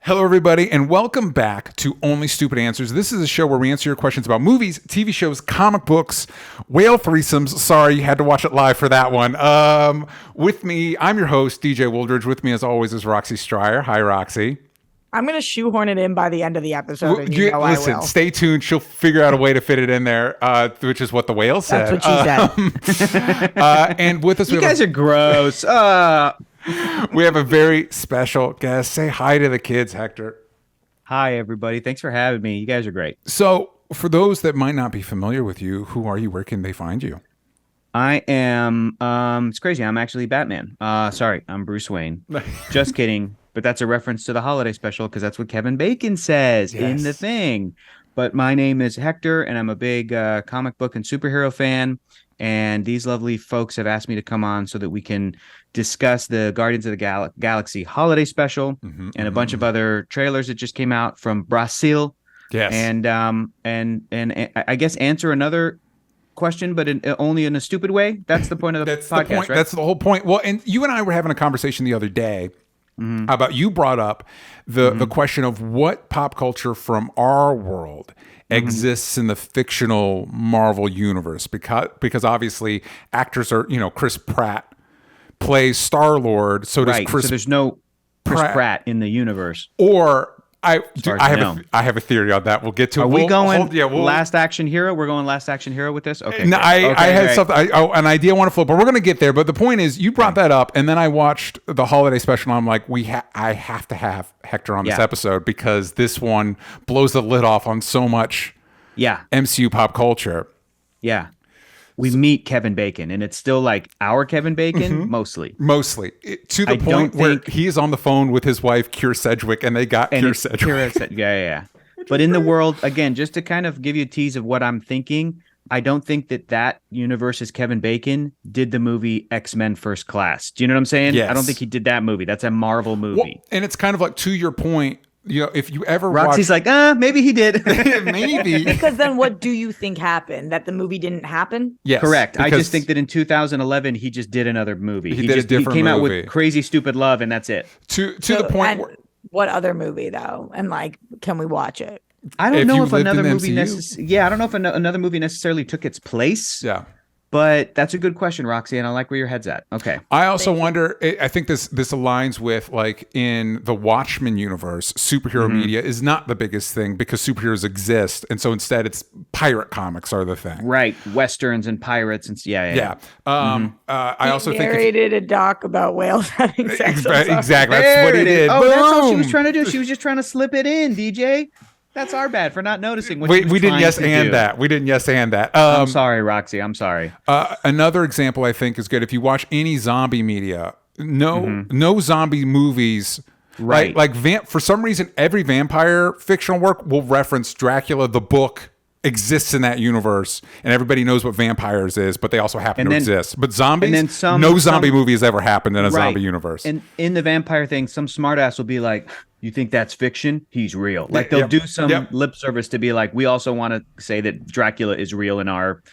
Hello, everybody, and welcome back to Only Stupid Answers. This is a show where we answer your questions about movies, TV shows, comic books, whale threesomes. Sorry, you had to watch it live for that one. With me, I'm your host, DJ Wooldridge. With me, as always, is Roxy Stryer. Hi, Roxy. I'm going to shoehorn it in by the end of the episode. And listen, I will. Stay tuned. She'll figure out a way to fit it in there, which is what the whale said. That's what she said. And with us, you guys are gross. We have a very special guest. Say hi to the kids, Hector. Hi, everybody. Thanks for having me. You guys are great. So, for those that might not be familiar with you, who are you? Where can they find you? I am, it's crazy. I'm actually Batman. Sorry, I'm Bruce Wayne. Just kidding. But that's a reference to the holiday special because that's what Kevin Bacon says in the thing. But my name is Hector, and I'm a big comic book and superhero fan. And these lovely folks have asked me to come on so that we can discuss the Guardians of the Galaxy holiday special and a bunch of other trailers that just came out from Brazil. Yes. And I guess answer another question, but only in a stupid way. That's the point of the podcast, point. right? That's the whole point. Well, and you and I were having a conversation the other day about, you brought up the question of what pop culture from our world exists in the fictional Marvel universe, because obviously actors are, Chris Pratt plays Star-Lord, so does Chris. So there's no Chris Pratt in the universe. Or I have a theory on that. We'll get to. Are we going we'll, Last Action Hero? We're going Last Action Hero with this. Okay. No, I had something. An idea I want to flip, but we're going to get there. But the point is, you brought that up, and then I watched the holiday special. And I'm like, I have to have Hector on this episode because this one blows the lid off on so much. MCU pop culture. Yeah. We meet Kevin Bacon, and it's still like our Kevin Bacon, mostly. To the point where he is on the phone with his wife, Keira Sedgwick, and they got Keira Sedgwick. Yeah. But in the world, again, just to kind of give you a tease of what I'm thinking, I don't think that universe is Kevin Bacon did the movie X-Men First Class. Do you know what I'm saying? Yes. I don't think he did that movie. That's a Marvel movie. Well, and it's kind of like, to your point, if you ever Roxy's like, maybe he did. Maybe. Because then what do you think happened? That the movie didn't happen? Yes. Correct. I just think that in 2011, he just did another movie. He came out with Crazy Stupid Love, and that's it. To the point where... What other movie, though? And can we watch it? I don't know if another movie I don't know if another movie necessarily took its place. Yeah. But that's a good question, Roxy, and I like where your head's at. Okay. I also wonder, I think this aligns with, like, in the Watchmen universe, superhero media is not the biggest thing because superheroes exist. And so instead it's pirate comics are the thing. Right. Westerns and pirates. And yeah. I also narrated a doc about whales having sex. Exactly. That's what he did. Oh, that's all she was trying to do. She was just trying to slip it in, DJ. That's our bad for not noticing. We didn't yes and that. We didn't yes and that. I'm sorry, Roxy. I'm sorry. Another example I think is good. If you watch any zombie media, no zombie movies. Right. Like for some reason, every vampire fictional work will reference Dracula. The book exists in that universe, and everybody knows what vampires is, but they also happen to exist. But zombies, no zombie movie has ever happened in a zombie universe. And in the vampire thing, some smartass will be like, you think that's fiction? He's real. Like they'll do some lip service to be like, we also want to say that Dracula is real in our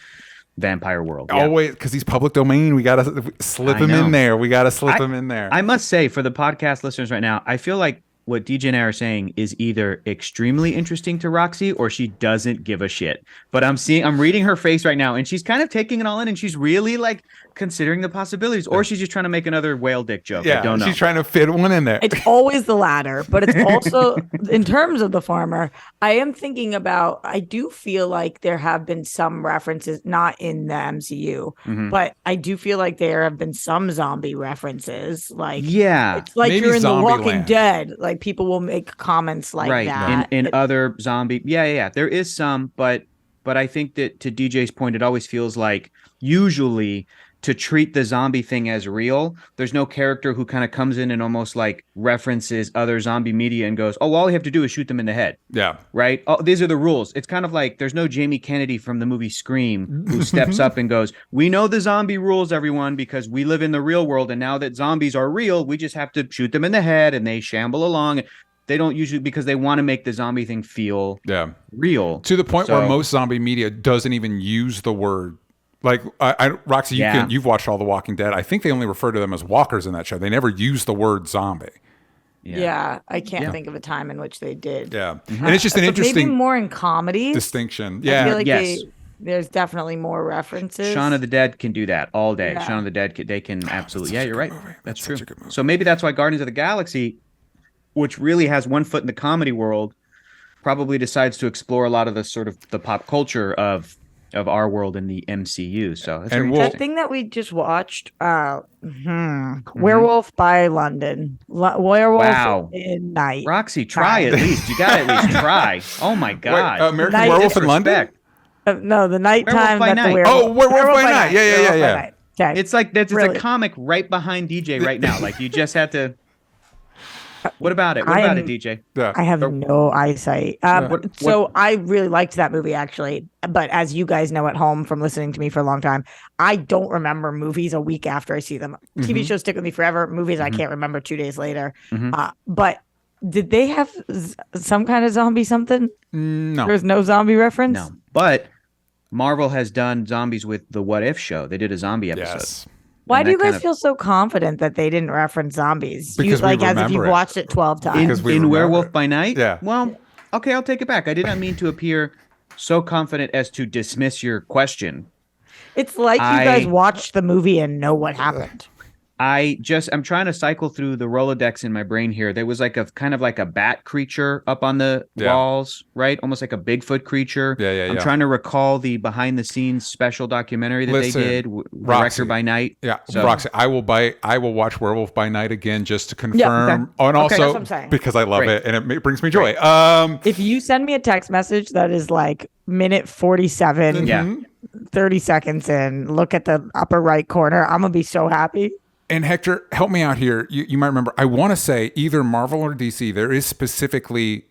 vampire world. Always, because he's public domain. We got to slip him in there. I must say, for the podcast listeners right now, I feel like what DJ and I are saying is either extremely interesting to Roxy or she doesn't give a shit. But I'm reading her face right now, and she's kind of taking it all in, and she's really like considering the possibilities, or she's just trying to make another whale dick joke. I don't know. She's trying to fit one in there. It's always the latter, but it's also in terms of the farmer. I am thinking about. I do feel like there have been some references, not in the MCU, but I do feel like there have been some zombie references. Like it's like you're in The Walking Dead. Like people will make comments like that in other zombie. Yeah. There is some, but I think that to DJ's point, it always feels like usually to treat the zombie thing as real, there's no character who kind of comes in and almost like references other zombie media and goes, oh, all we have to do is shoot them in the head. Yeah. Right? Oh, these are the rules. It's kind of like there's no Jamie Kennedy from the movie Scream who steps up and goes, we know the zombie rules, everyone, because we live in the real world. And now that zombies are real, we just have to shoot them in the head and they shamble along. They don't usually, because they want to make the zombie thing feel real. To the point where most zombie media doesn't even use the word. Like, Roxy, you've watched all The Walking Dead. I think they only refer to them as walkers in that show. They never use the word zombie. Yeah, I can't think of a time in which they did. Yeah, and it's just an So interesting maybe more in comedies. distinction. I Yeah, feel like there's definitely more references. Shaun of the Dead can do that all day. Yeah. Shaun of the Dead, they can absolutely. Yeah, you're right. movie. That's That's true. such a good movie. So maybe that's why Guardians of the Galaxy, which really has one foot in the comedy world, probably decides to explore a lot of the sort of the pop culture of our world in the MCU. So that's very And that interesting. thing that we just watched, Werewolf by London, Werewolf in Night. Roxy, try at least. You got to at least try. Oh my God. Wait, American Night Werewolf in London. Disrespect. No, the nighttime. by that Night. The werewolf, Oh, Werewolf by Night. Yeah. Werewolf by Night. Okay. It's like it's Really? a comic right behind DJ right now. Like you just had to. What about it? What I about am- it, DJ? Yeah. I have no eyesight. So I really liked that movie actually, but as you guys know at home from listening to me for a long time, I don't remember movies a week after I see them. TV shows stick with me forever. Movies I can't remember 2 days later. But did they have some kind of zombie something? No. There was no zombie reference? No, but Marvel has done zombies with the What If show. They did a zombie episode. Yes. Why And do you that guys kind of- feel so confident that they didn't reference zombies? Because we as if remember you've it. watched it 12 times. Because we in remember Werewolf it. by Night? Yeah. Well, okay, I'll take it back. I did not mean to appear so confident as to dismiss your question. It's like you guys watched the movie and know what happened. I'm trying to cycle through the Rolodex in my brain here. There was like a kind of like a bat creature up on the walls, right? Almost like a Bigfoot creature. Yeah. I'm trying to recall the behind the scenes special documentary that Listen, they did, Roxy. Director by Night. Yeah, So- Roxy, I will watch Werewolf by Night again just to confirm. okay. Oh, and also That's what I'm saying. because I love Great. it and it brings me joy. If you send me a text message that is like minute 47, Yeah. 30 seconds in, look at the upper right corner, I'm going to be so happy. And Hector, help me out here. You might remember, I want to say either Marvel or DC, there is specifically,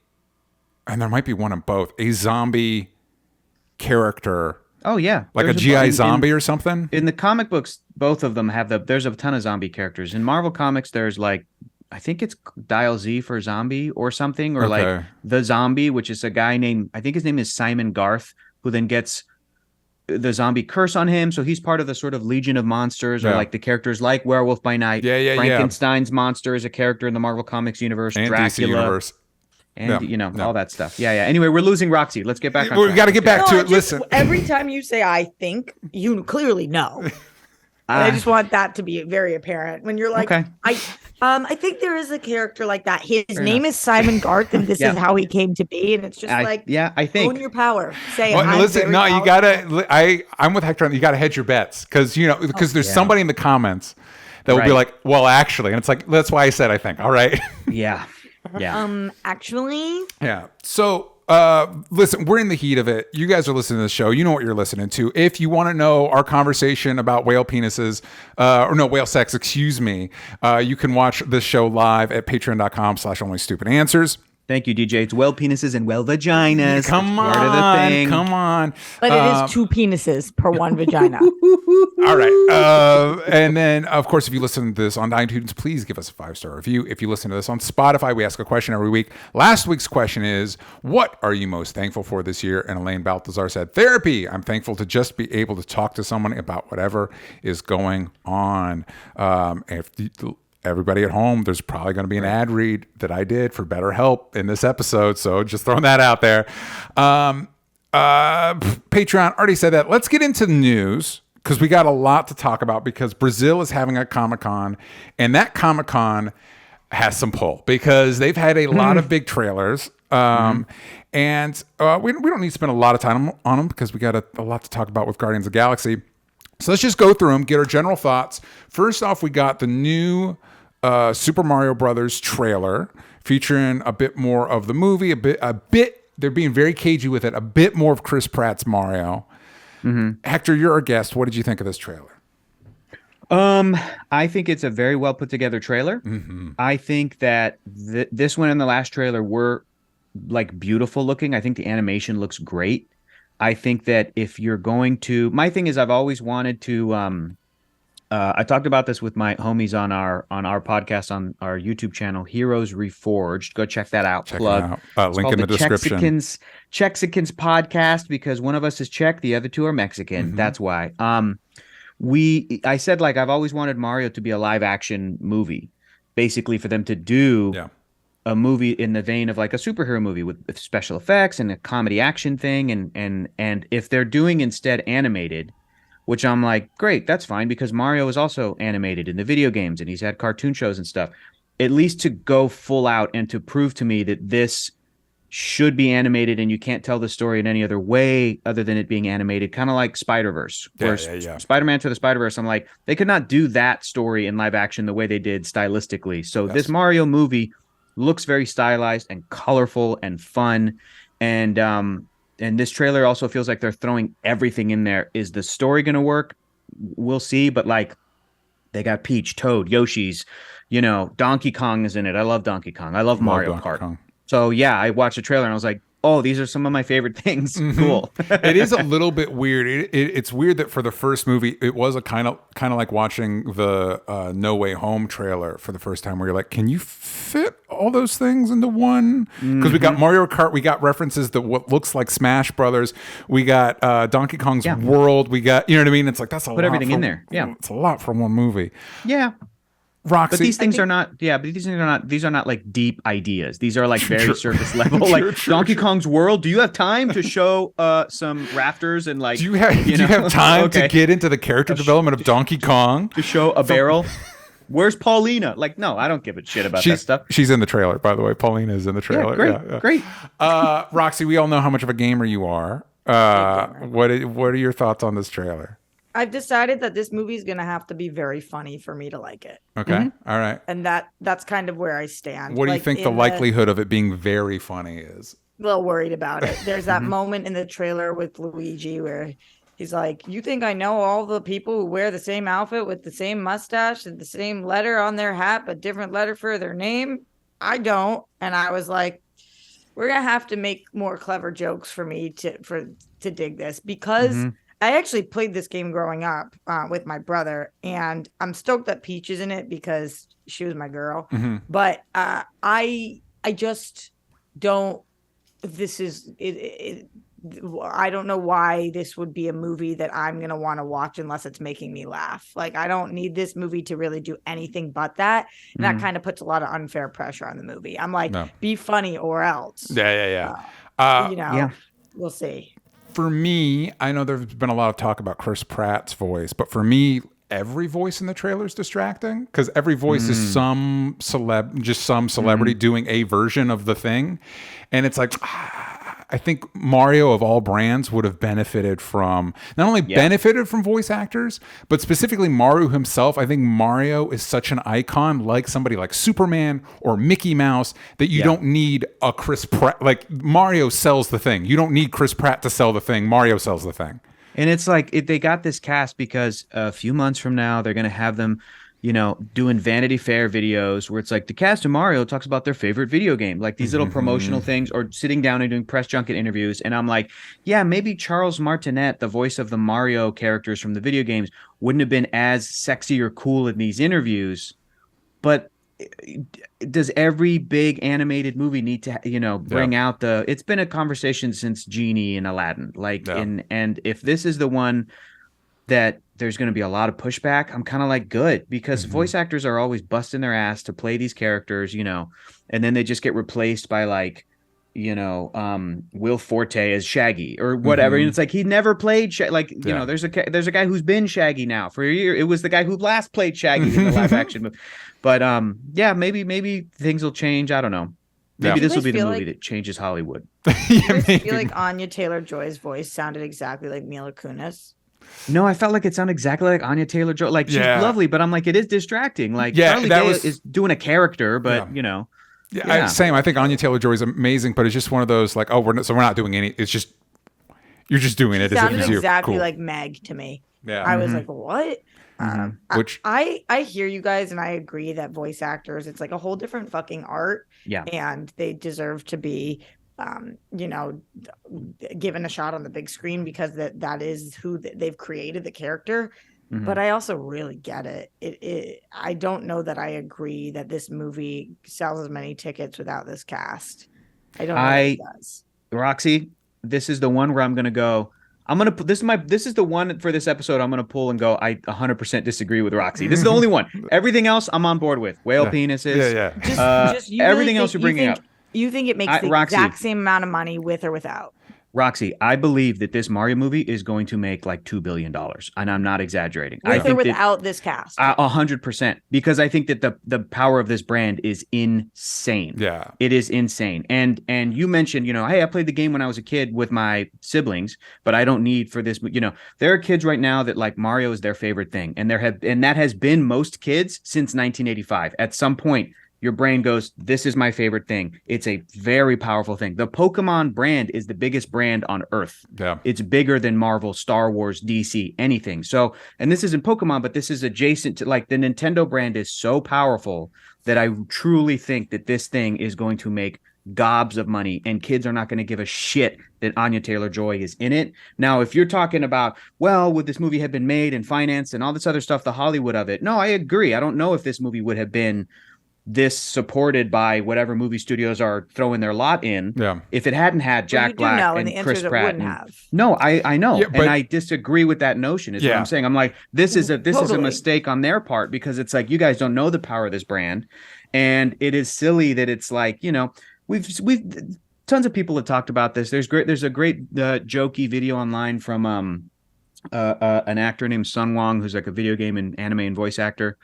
and there might be one of both, a zombie character, Oh yeah. like There's a GI in- zombie or something. In the comic books, both of them have there's a ton of zombie characters. In Marvel Comics, there's like, I think it's Dial Z for zombie or something, or like Okay. the zombie, which is a guy named, I think his name is Simon Garth, who then gets the zombie curse on him. So he's part of the sort of Legion of Monsters, or Yeah. like the characters like Werewolf by Night. Yeah. Frankenstein's monster is a character in the Marvel Comics universe. And Dracula. DC Universe. And, Yeah. all that stuff. Yeah. Anyway, we're losing Roxy. Let's get back on We track. got to get back to No, it. Listen. Every time you say I think, you clearly know. And I just want that to be very apparent when you're like, Okay. I think there is a character like that. His name is Simon Garth, and this Yeah. is how he came to be. And it's just I like, think. own your power. Say, Well, I'm listen, very no, you powerful. gotta. I'm with Hector. You gotta hedge your bets because there's yeah. somebody in the comments that will be Right. like, well, actually, and it's like that's why I said I think. All right. Yeah. Yeah. Actually, Yeah. So, listen, we're in the heat of it. You guys are listening to the show. You know what you're listening to. If you want to know our conversation about whale penises, whale sex, excuse me, you can watch this show live at patreon.com/onlystupidanswers. Thank you, DJ. It's well penises and well vaginas. Come It's part of the on. thing. Come on. but it is 2 penises per 1 vagina. All right. And then, of course, if you listen to this on iTunes, please give us a 5-star review. If you listen to this on Spotify, we ask a question every week. Last week's question is, what are you most thankful for this year? And Elaine Baltazar said, therapy. I'm thankful to just be able to talk to someone about whatever is going on. Everybody at home, there's probably going to be an ad read that I did for BetterHelp in this episode. So just throwing that out there. Patreon already said that. Let's get into the news because we got a lot to talk about because Brazil is having a Comic-Con and that Comic-Con has some pull because they've had a lot of big trailers. And we don't need to spend a lot of time on them because we got a lot to talk about with Guardians of the Galaxy. So let's just go through them, get our general thoughts. First off, we got the new Super Mario Brothers trailer featuring a bit more of the movie, a bit. They're being very cagey with it. A bit more of Chris Pratt's Mario. Hector, you're our guest. What did you think of this trailer? I think it's a very well put together trailer. I think that this one and the last trailer were like beautiful looking. I think the animation looks great. I think that if you're going to, my thing is I've always wanted to, I talked about this with my homies on our podcast on our YouTube channel, Heroes Reforged. Go check that out. Plug. Link in the description. Chexicans podcast, because one of us is Czech, the other two are Mexican. That's why. I said, like, I've always wanted Mario to be a live action movie, basically for them to do a movie in the vein of like a superhero movie with special effects and a comedy action thing, and if they're doing instead animated, which I'm like, great, that's fine, because Mario is also animated in the video games and he's had cartoon shows and stuff. At least to go full out and to prove to me that this should be animated and you can't tell the story in any other way other than it being animated, kind of like Spider-Verse. Where Spider-Man to the Spider-Verse, I'm like, they could not do that story in live action the way they did stylistically. So this Mario movie looks very stylized and colorful and fun. And this trailer also feels like they're throwing everything in there. Is the story going to work? We'll see. But like, they got Peach, Toad, Yoshi's, Donkey Kong is in it. I love Donkey Kong. I love Mario Kart. So yeah, I watched the trailer and I was like, oh, these are some of my favorite things. Cool. It is a little bit weird. It's weird that for the first movie, it was a kind of like watching the No Way Home trailer for the first time, where you're like, can you fit all those things into one? Because we got Mario Kart, we got references to what looks like Smash Brothers, we got Donkey Kong's World, we got, you know what I mean? It's like, that's a lot. Put everything in there. Yeah, it's a lot for one movie. Yeah. Roxy. But these things are not. Yeah, but these are not like deep ideas. These are like very surface level. Like Donkey Kong's World. Do you have time to show some rafters and like? Do you have time to get into the character development of Donkey Kong? To show a barrel. Where's Paulina? Like, no, I don't give a shit about that stuff. She's in the trailer, by the way. Paulina is in the trailer. Yeah, great. Roxy, we all know how much of a gamer you are. What are your thoughts on this trailer? I've decided that this movie is going to have to be very funny for me to like it. Okay. All right. And that's kind of where I stand. What do you think the likelihood of it being very funny is? A little worried about it. There's that moment in the trailer with Luigi where he's like, you think I know all the people who wear the same outfit with the same mustache and the same letter on their hat, but different letter for their name? I don't. And I was like, we're going to have to make more clever jokes for me to dig this, because I actually played this game growing up with my brother, and I'm stoked that Peach is in it because she was my girl. But I just don't. This is it. I don't know why this would be a movie that I'm gonna want to watch unless it's making me laugh. Like, I don't need this movie to really do anything but that, and that kind of puts a lot of unfair pressure on the movie. I'm like, be funny or else. Yeah. We'll see. For me, I know there's been a lot of talk about Chris Pratt's voice, but for me, every voice in the trailer is distracting, because every voice is some celebrity doing a version of the thing. And it's like, I think Mario of all brands would have benefited from, not only benefited from voice actors, but specifically Mario himself. I think Mario is such an icon, like somebody like Superman or Mickey Mouse, that you don't need a Chris Pratt. Like, Mario sells the thing. You don't need Chris Pratt to sell the thing. Mario sells the thing. And it's like, they got this cast because a few months from now, they're going to have them, doing Vanity Fair videos where it's like the cast of Mario talks about their favorite video game, like these little promotional things, or sitting down and doing press junket interviews. And I'm like, yeah, maybe Charles Martinet, the voice of the Mario characters from the video games, wouldn't have been as sexy or cool in these interviews. But does every big animated movie need to, bring out the, it's been a conversation since Genie and Aladdin, like, and if this is the one that there's going to be a lot of pushback, I'm kind of like, good, because voice actors are always busting their ass to play these characters, and then they just get replaced by like, Will Forte as Shaggy or whatever. And it's like, he never played there's a guy who's been Shaggy now for a year. It was the guy who last played Shaggy in the live action movie. But maybe things will change. I don't know. Maybe this will be the movie that changes Hollywood. I feel like Anya Taylor-Joy's voice sounded exactly like Mila Kunis. No, I felt like it sounded exactly like Anya Taylor-Joy. Like, she's lovely, but I'm like, it is distracting. Like, Charlie Day is doing a character, but same. I think Anya Taylor-Joy is amazing, but it's just one of those like, we're not doing any. It's just, you're just doing it. Sounded exactly like Meg to me. Yeah, I was like, what? Which I hear you guys, and I agree that voice actors, it's like a whole different fucking art. Yeah, and they deserve to be, given a shot on the big screen, because that is who they've created, the character. But I also really get it. I don't know that I agree that this movie sells as many tickets without this cast. I don't know if it does. Roxy, this is the one where I'm I'm gonna put this is the one for this episode. I'm gonna pull and go. I 100% disagree with Roxy. This is the only one. Everything else I'm on board with. Whale penises. Yeah. Just you everything really else you're bringing up. You think it makes the Roxy, exact same amount of money with or without? Roxy, I believe that this Mario movie is going to make like $2 billion, and I'm not exaggerating. With I or think without this cast? 100%, because I think that the power of this brand is insane. Yeah, it is insane. And you mentioned, hey, I played the game when I was a kid with my siblings, but I don't need for this. There are kids right now that like Mario is their favorite thing, and that has been most kids since 1985. At some point, your brain goes, this is my favorite thing. It's a very powerful thing. The Pokemon brand is the biggest brand on Earth. Yeah. It's bigger than Marvel, Star Wars, DC, anything. So, and this isn't Pokemon, but this is adjacent to, like, the Nintendo brand is so powerful that I truly think that this thing is going to make gobs of money, and kids are not going to give a shit that Anya Taylor-Joy is in it. Now, if you're talking about, well, would this movie have been made and financed and all this other stuff, the Hollywood of it? No, I agree. I don't know if this movie would have been this supported by whatever movie studios are throwing their lot in. Yeah. If it hadn't had Jack Black and Chris Pratt. No, I know. Yeah, and I disagree with that notion is what I'm saying. I'm like, this is a mistake on their part, because it's like, you guys don't know the power of this brand. And it is silly that it's like, we've tons of people have talked about this. There's a great jokey video online from an actor named Sun Wong, who's like a video game and anime and voice actor.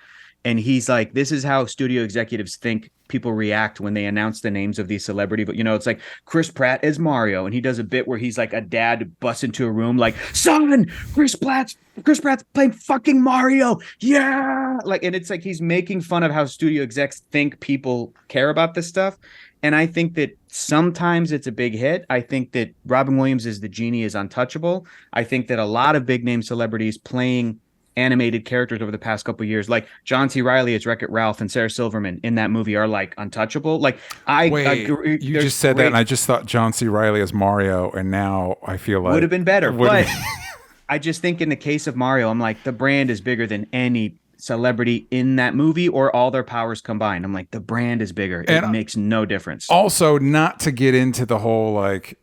And he's like, this is how studio executives think people react when they announce the names of these celebrities. But, it's like Chris Pratt as Mario. And he does a bit where he's like a dad who busts into a room like, son, Chris Pratt's playing fucking Mario. Yeah. Like, and it's like he's making fun of how studio execs think people care about this stuff. And I think that sometimes it's a big hit. I think that Robin Williams as the genie is untouchable. I think that a lot of big name celebrities playing animated characters over the past couple of years, like John C. Reilly as Wreck-It Ralph and Sarah Silverman in that movie, are like untouchable. Like you just said that, and I just thought John C. Reilly as Mario, and now I feel like would have been better. But I just think in the case of Mario, I'm like, the brand is bigger than any celebrity in that movie or all their powers combined. I'm like, the brand is bigger. It makes no difference. Also, not to get into the whole like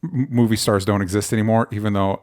movie stars don't exist anymore, even though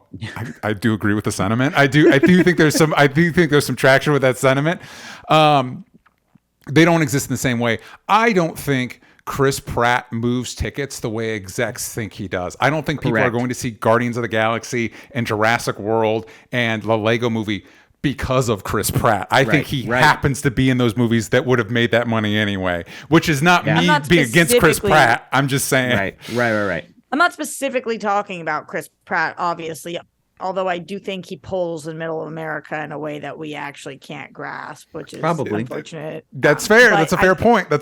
I do agree with the sentiment. I do think there's some traction with that sentiment. They don't exist in the same way. I don't think Chris Pratt moves tickets the way execs think he does. I don't think people are going to see Guardians of the Galaxy and Jurassic World and the Lego movie because of Chris Pratt. I think he happens to be in those movies that would have made that money anyway, which is not me being against Chris Pratt. I'm just saying. Right. I'm not specifically talking about Chris Pratt, obviously, although I do think he pulls in middle America in a way that we actually can't grasp, which is probably unfortunate. That's fair. That's a fair point. I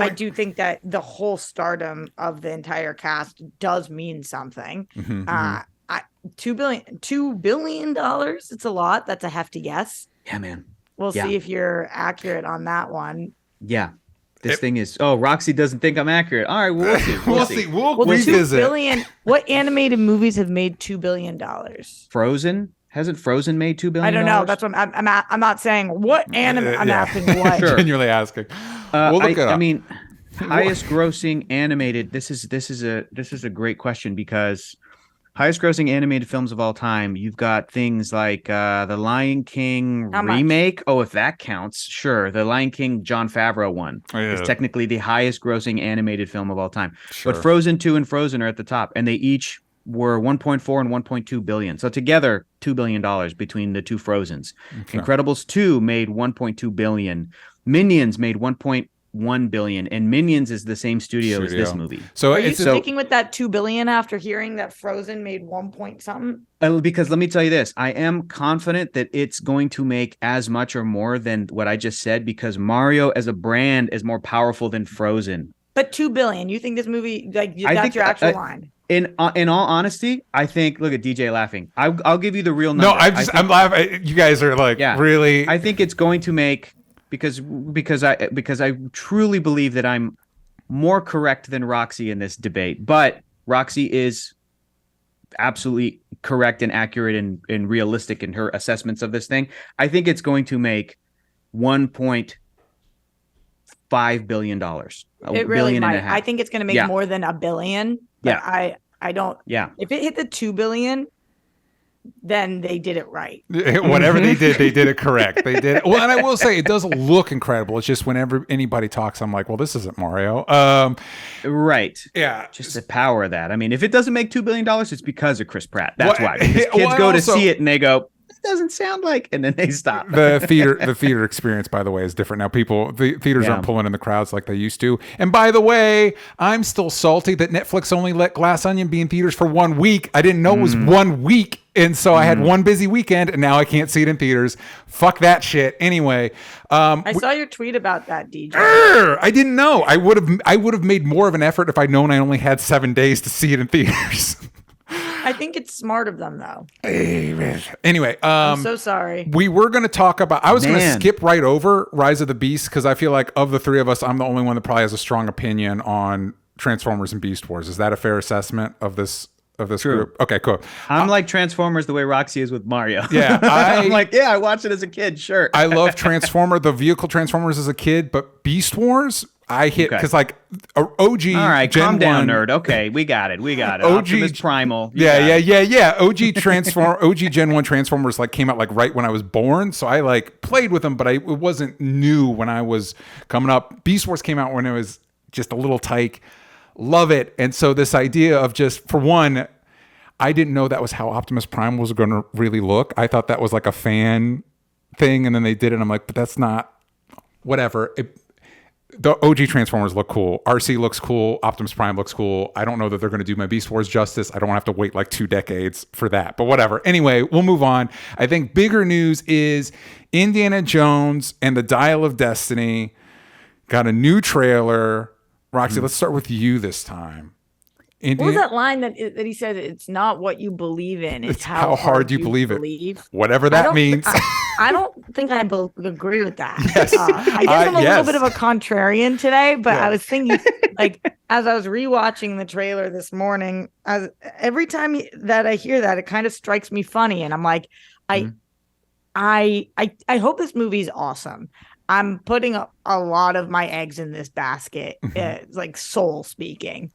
do think that the whole stardom of the entire cast does mean something. $2 billion. It's a lot. That's a hefty guess. Yeah, man. We'll see if you're accurate on that one. Yeah. This thing is, Roxy doesn't think I'm accurate. All right, we'll see. We'll see. We'll revisit. $2 billion. What animated movies have made $2 billion? Frozen? Hasn't Frozen made $2 billion? I don't know. That's what I'm not saying what anime. I'm asking what. Sure. Genuinely asking. We'll look it up. I mean, highest grossing animated. This is a great question, because highest grossing animated films of all time, you've got things like the Lion King remake. Oh, if that counts, sure. The Lion King Jon Favreau one is technically the highest grossing animated film of all time. Sure. But Frozen 2 and Frozen are at the top, and they each were 1.4 and 1.2 billion. So together, $2 billion between the two Frozens. Okay. Incredibles 2 made 1.2 billion. Minions made 1.1 billion, and Minions is the same studio as this movie. So are you sticking with that 2 billion after hearing that Frozen made 1 point something? Because let me tell you this, I am confident that it's going to make as much or more than what I just said, because Mario as a brand is more powerful than Frozen. But 2 billion, you think this movie, like, that's your actual line? In all honesty, I think, look at DJ laughing. I'll give you the real number. No, I'm laughing. You guys are like, really? I think it's going to make, because I truly believe that I'm more correct than Roxy in this debate. But Roxy is absolutely correct and accurate and realistic in her assessments of this thing. I think it's going to make $1.5 billion. It really might. I think it's going to make more than $1 billion. But I don't. Yeah. If it hit the 2 billion, then they did it right. Whatever they did it correct. They did it. Well, and I will say it does look incredible. It's just whenever anybody talks, I'm like, well, this isn't Mario. Right. Yeah. Just the power of that. I mean, if it doesn't make $2 billion, it's because of Chris Pratt. That's why. Because kids go to see it and they go, doesn't sound like, and then they stop. The theater experience, by the way, is different now. The theaters aren't pulling in the crowds like they used to. And by the way, I'm still salty that Netflix only let Glass Onion be in theaters for 1 week. I didn't know it was 1 week, and so I had one busy weekend, and now I can't see it in theaters. Fuck that shit. Anyway, I saw your tweet about that, DJ. I didn't know. I would have made more of an effort if I'd known I only had 7 days to see it in theaters. I think it's smart of them, though. Anyway, I'm so sorry. We were going to talk about. I was going to skip right over Rise of the Beast because I feel like of the three of us, I'm the only one that probably has a strong opinion on Transformers and Beast Wars. Is that a fair assessment of this group? Okay, cool. I'm like Transformers the way Roxy is with Mario. Yeah, I'm like, I watched it as a kid. Sure, I love the vehicle Transformers as a kid, but Beast Wars. I hit because like OG. All right, Gen calm down, 1, nerd. Okay, we got it. OG Optimus Primal. Yeah. OG Gen 1 Transformers like came out like right when I was born, so I like played with them, but it wasn't new when I was coming up. Beast Wars came out when it was just a little tyke. Love it, and so this idea of just for one, I didn't know that was how Optimus Prime was going to really look. I thought that was like a fan thing, and then they did it. And I'm like, but that's not. Whatever. The OG Transformers look cool. RC looks cool. Optimus Prime looks cool. I don't know that they're going to do my Beast Wars justice. I don't want to have to wait like 2 decades for that, but whatever. Anyway, we'll move on. I think bigger news is Indiana Jones and the Dial of Destiny got a new trailer. Roxy, let's start with you this time. What was that line that he said? It's not what you believe in. It's how hard you believe it. Whatever that means. I don't think I agree with that. Yes. I guess I'm a little bit of a contrarian today, but I was thinking, like, as I was rewatching the trailer this morning, every time that I hear that, it kind of strikes me funny, and I'm like, I hope this movie's awesome. I'm putting a lot of my eggs in this basket, like soul speaking.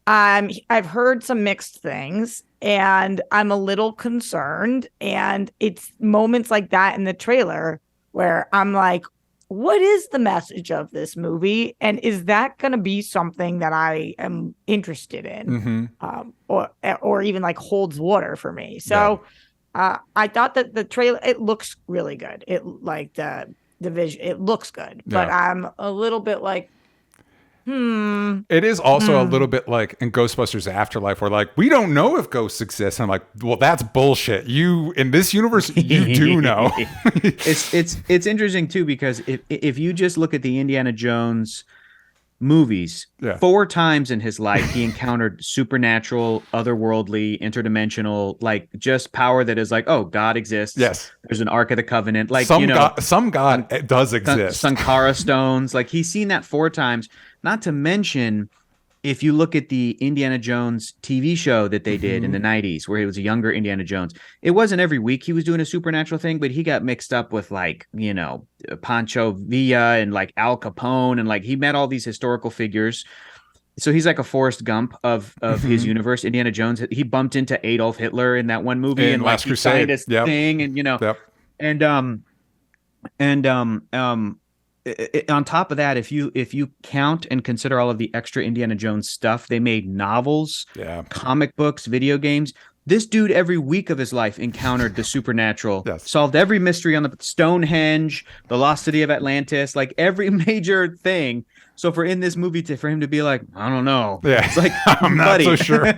I've heard some mixed things, and I'm a little concerned. And it's moments like that in the trailer where I'm like, what is the message of this movie? And is that going to be something that I am interested in, or even like holds water for me? So I thought that the trailer, it looks really good. It like the vision, it looks good, but I'm a little bit like, It is also a little bit like in Ghostbusters Afterlife, where like we don't know if ghosts exist. And I'm like, well, that's bullshit. You in this universe, you do know. It's interesting too, because if you just look at the Indiana Jones movies, 4 times in his life he encountered supernatural, otherworldly, interdimensional, like just power that is like, oh, God exists. Yes, there's an Ark of the Covenant, like some God does exist. Sankara stones, like he's seen that 4 times. Not to mention, if you look at the Indiana Jones TV show that they did in the 90s, where he was a younger Indiana Jones, it wasn't every week he was doing a supernatural thing, but he got mixed up with like, Pancho Villa and like Al Capone, and like he met all these historical figures. So he's like a Forrest Gump of his universe. Indiana Jones, he bumped into Adolf Hitler in that one movie, and Last like Crusade. He signed his thing, and on top of that, if you count and consider all of the extra Indiana Jones stuff, they made novels, comic books, video games. This dude every week of his life encountered the supernatural, solved every mystery on the Stonehenge, the Lost City of Atlantis, like every major thing. So for him to be like, I don't know. Yeah. It's like, I'm not so sure.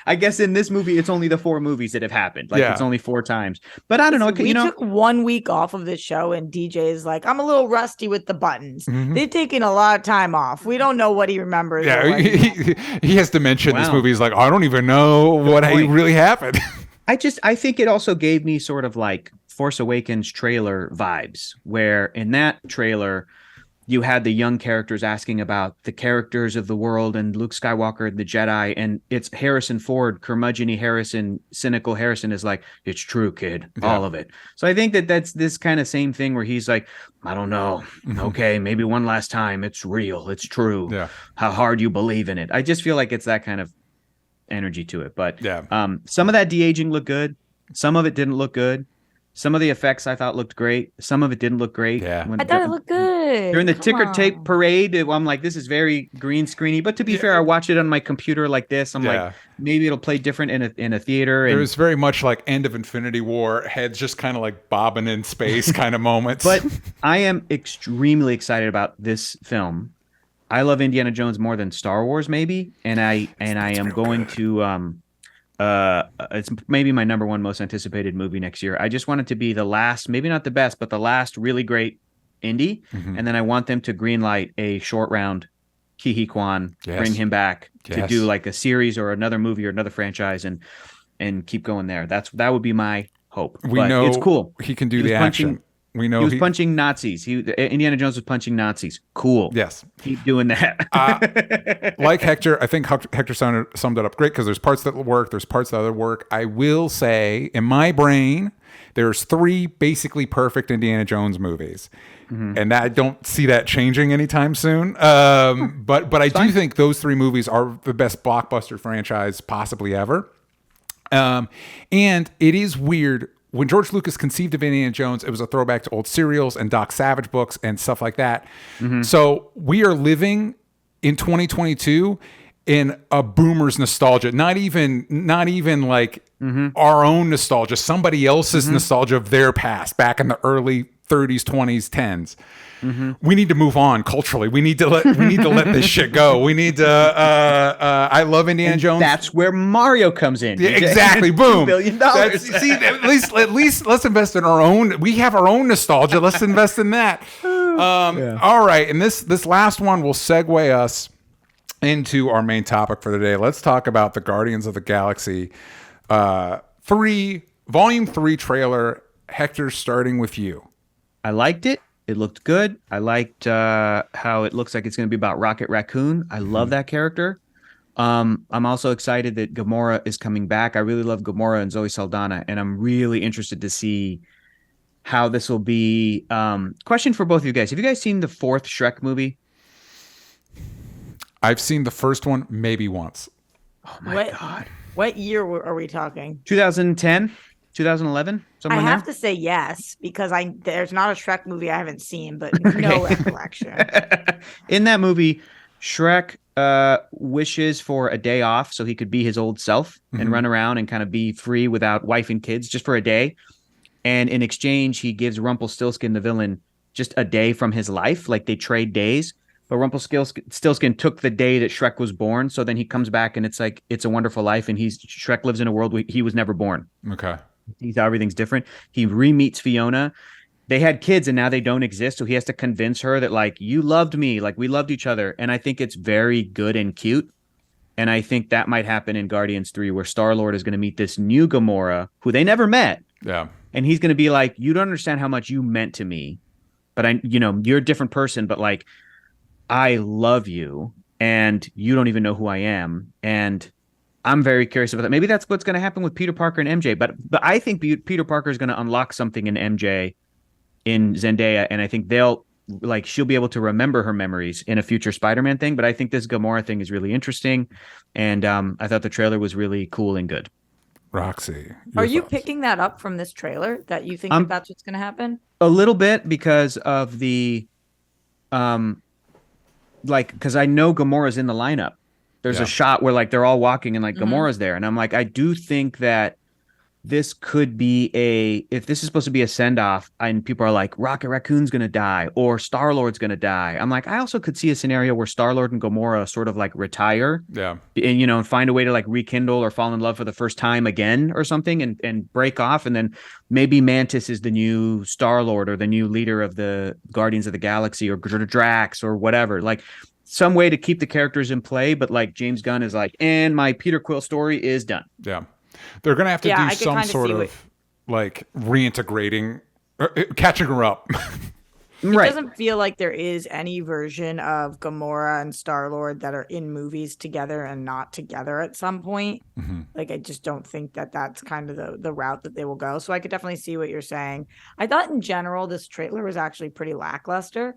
I guess in this movie, it's only the 4 movies that have happened. Like it's only 4 times. But I don't know. We took 1 week off of this show, and DJ is like, I'm a little rusty with the buttons. They've taken a lot of time off. We don't know what he remembers. Yeah, he has to mention this movie. He's like, I don't even know what really happened. I think it also gave me sort of like Force Awakens trailer vibes, where in that trailer, you had the young characters asking about the characters of the world and Luke Skywalker, the Jedi, and it's Harrison Ford, curmudgeon-y Harrison, cynical Harrison is like, it's true, kid, all of it. So I think that's this kind of same thing where he's like, I don't know. Okay, maybe one last time. It's real. It's true. Yeah. How hard you believe in it. I just feel like it's that kind of energy to it. But yeah, some of that de-aging looked good. Some of it didn't look good. Some of the effects I thought looked great. Some of it didn't look great. Yeah. I thought it looked good. During the Come ticker tape on. parade, I'm like, this is very green screeny. But to be fair, I watch it on my computer like this. I'm Yeah. like, maybe it'll play different in a theater. And There's very much like end of Infinity War, heads just kind of like bobbing in space kind of moments. But I am extremely excited about this film. I love Indiana Jones more than Star Wars, maybe, and I am going to it's maybe my number one most anticipated movie next year. I just want it to be the last, maybe not the best, but the last really great Indy, and then I want them to greenlight a short round Ke Huy Quan, bring him back to do like a series or another movie or another franchise, and keep going there. That would be my hope. We know it's cool. He can do the action. We know he was punching Nazis. Indiana Jones was punching Nazis. Cool. Yes. Keep doing that. Like Hector, I think Hector summed it up great because there's parts that work, there's parts that other work. I will say, in my brain, there's 3 basically perfect Indiana Jones movies. And I don't see that changing anytime soon. But I do think those 3 movies are the best blockbuster franchise possibly ever. And it is weird. When George Lucas conceived of Indiana Jones, it was a throwback to old serials and Doc Savage books and stuff like that. So we are living in 2022 in a boomer's nostalgia, not even like our own nostalgia, somebody else's nostalgia of their past back in the early 30s, 20s, 10s. We need to move on culturally. We need to let this shit go. We need to. I love Indiana Jones. That's where Mario comes in. Yeah, exactly. Boom. $2 billion. See, at least let's invest in our own. We have our own nostalgia. Let's invest in that. All right, and this last one will segue us into our main topic for the day. Let's talk about the Guardians of the Galaxy Volume 3 trailer. Hector, starting with you. I liked it. It looked good. I liked how it looks like it's going to be about Rocket Raccoon. I love that character. I'm also excited that Gamora is coming back. I really love Gamora and Zoe Saldana, and I'm really interested to see how this will be. Question for both of you guys. Have you guys seen the 4th Shrek movie? I've seen the first one maybe once. Oh my God. What year are we talking? 2010? 2011? I have to say yes, because there's not a Shrek movie I haven't seen, but no recollection. In that movie, Shrek wishes for a day off so he could be his old self and run around and kind of be free without wife and kids just for a day. And in exchange, he gives Rumpelstiltskin, the villain, just a day from his life. Like they trade days. But Rumpelstiltskin took the day that Shrek was born. So then he comes back and it's like, it's a wonderful life. And Shrek lives in a world where he was never born. Okay. He's how everything's different. He re-meets Fiona. They had kids and now they don't exist. So he has to convince her that like, you loved me, like we loved each other. And I think it's very good and cute. And I think that might happen in Guardians 3 where Star-Lord is going to meet this new Gamora who they never met. Yeah. And he's going to be like, you don't understand how much you meant to me, but you're a different person, but like, I love you and you don't even know who I am. And I'm very curious about that. Maybe that's what's going to happen with Peter Parker and MJ, but I think Peter Parker is going to unlock something in MJ, in Zendaya, and I think she'll be able to remember her memories in a future Spider-Man thing. But I think this Gamora thing is really interesting, and I thought the trailer was really cool and good. Roxy, are you picking that up from this trailer that you think that's what's going to happen? A little bit because of the, because I know Gamora's in the lineup. There's a shot where like they're all walking and like Gamora's there. And I'm like, I do think that this could be if this is supposed to be a send-off and people are like, Rocket Raccoon's going to die or Star-Lord's going to die. I'm like, I also could see a scenario where Star-Lord and Gamora sort of like retire. Yeah. And, find a way to like rekindle or fall in love for the first time again or something and break off. And then maybe Mantis is the new Star-Lord or the new leader of the Guardians of the Galaxy or Drax or whatever. Like, some way to keep the characters in play, but like James Gunn is like, and my Peter Quill story is done. Yeah. They're going to have to do some sort of like reintegrating, catching her up. It doesn't feel like there is any version of Gamora and Star-Lord that are in movies together and not together at some point. Like, I just don't think that that's kind of the route that they will go. So I could definitely see what you're saying. I thought in general, this trailer was actually pretty lackluster.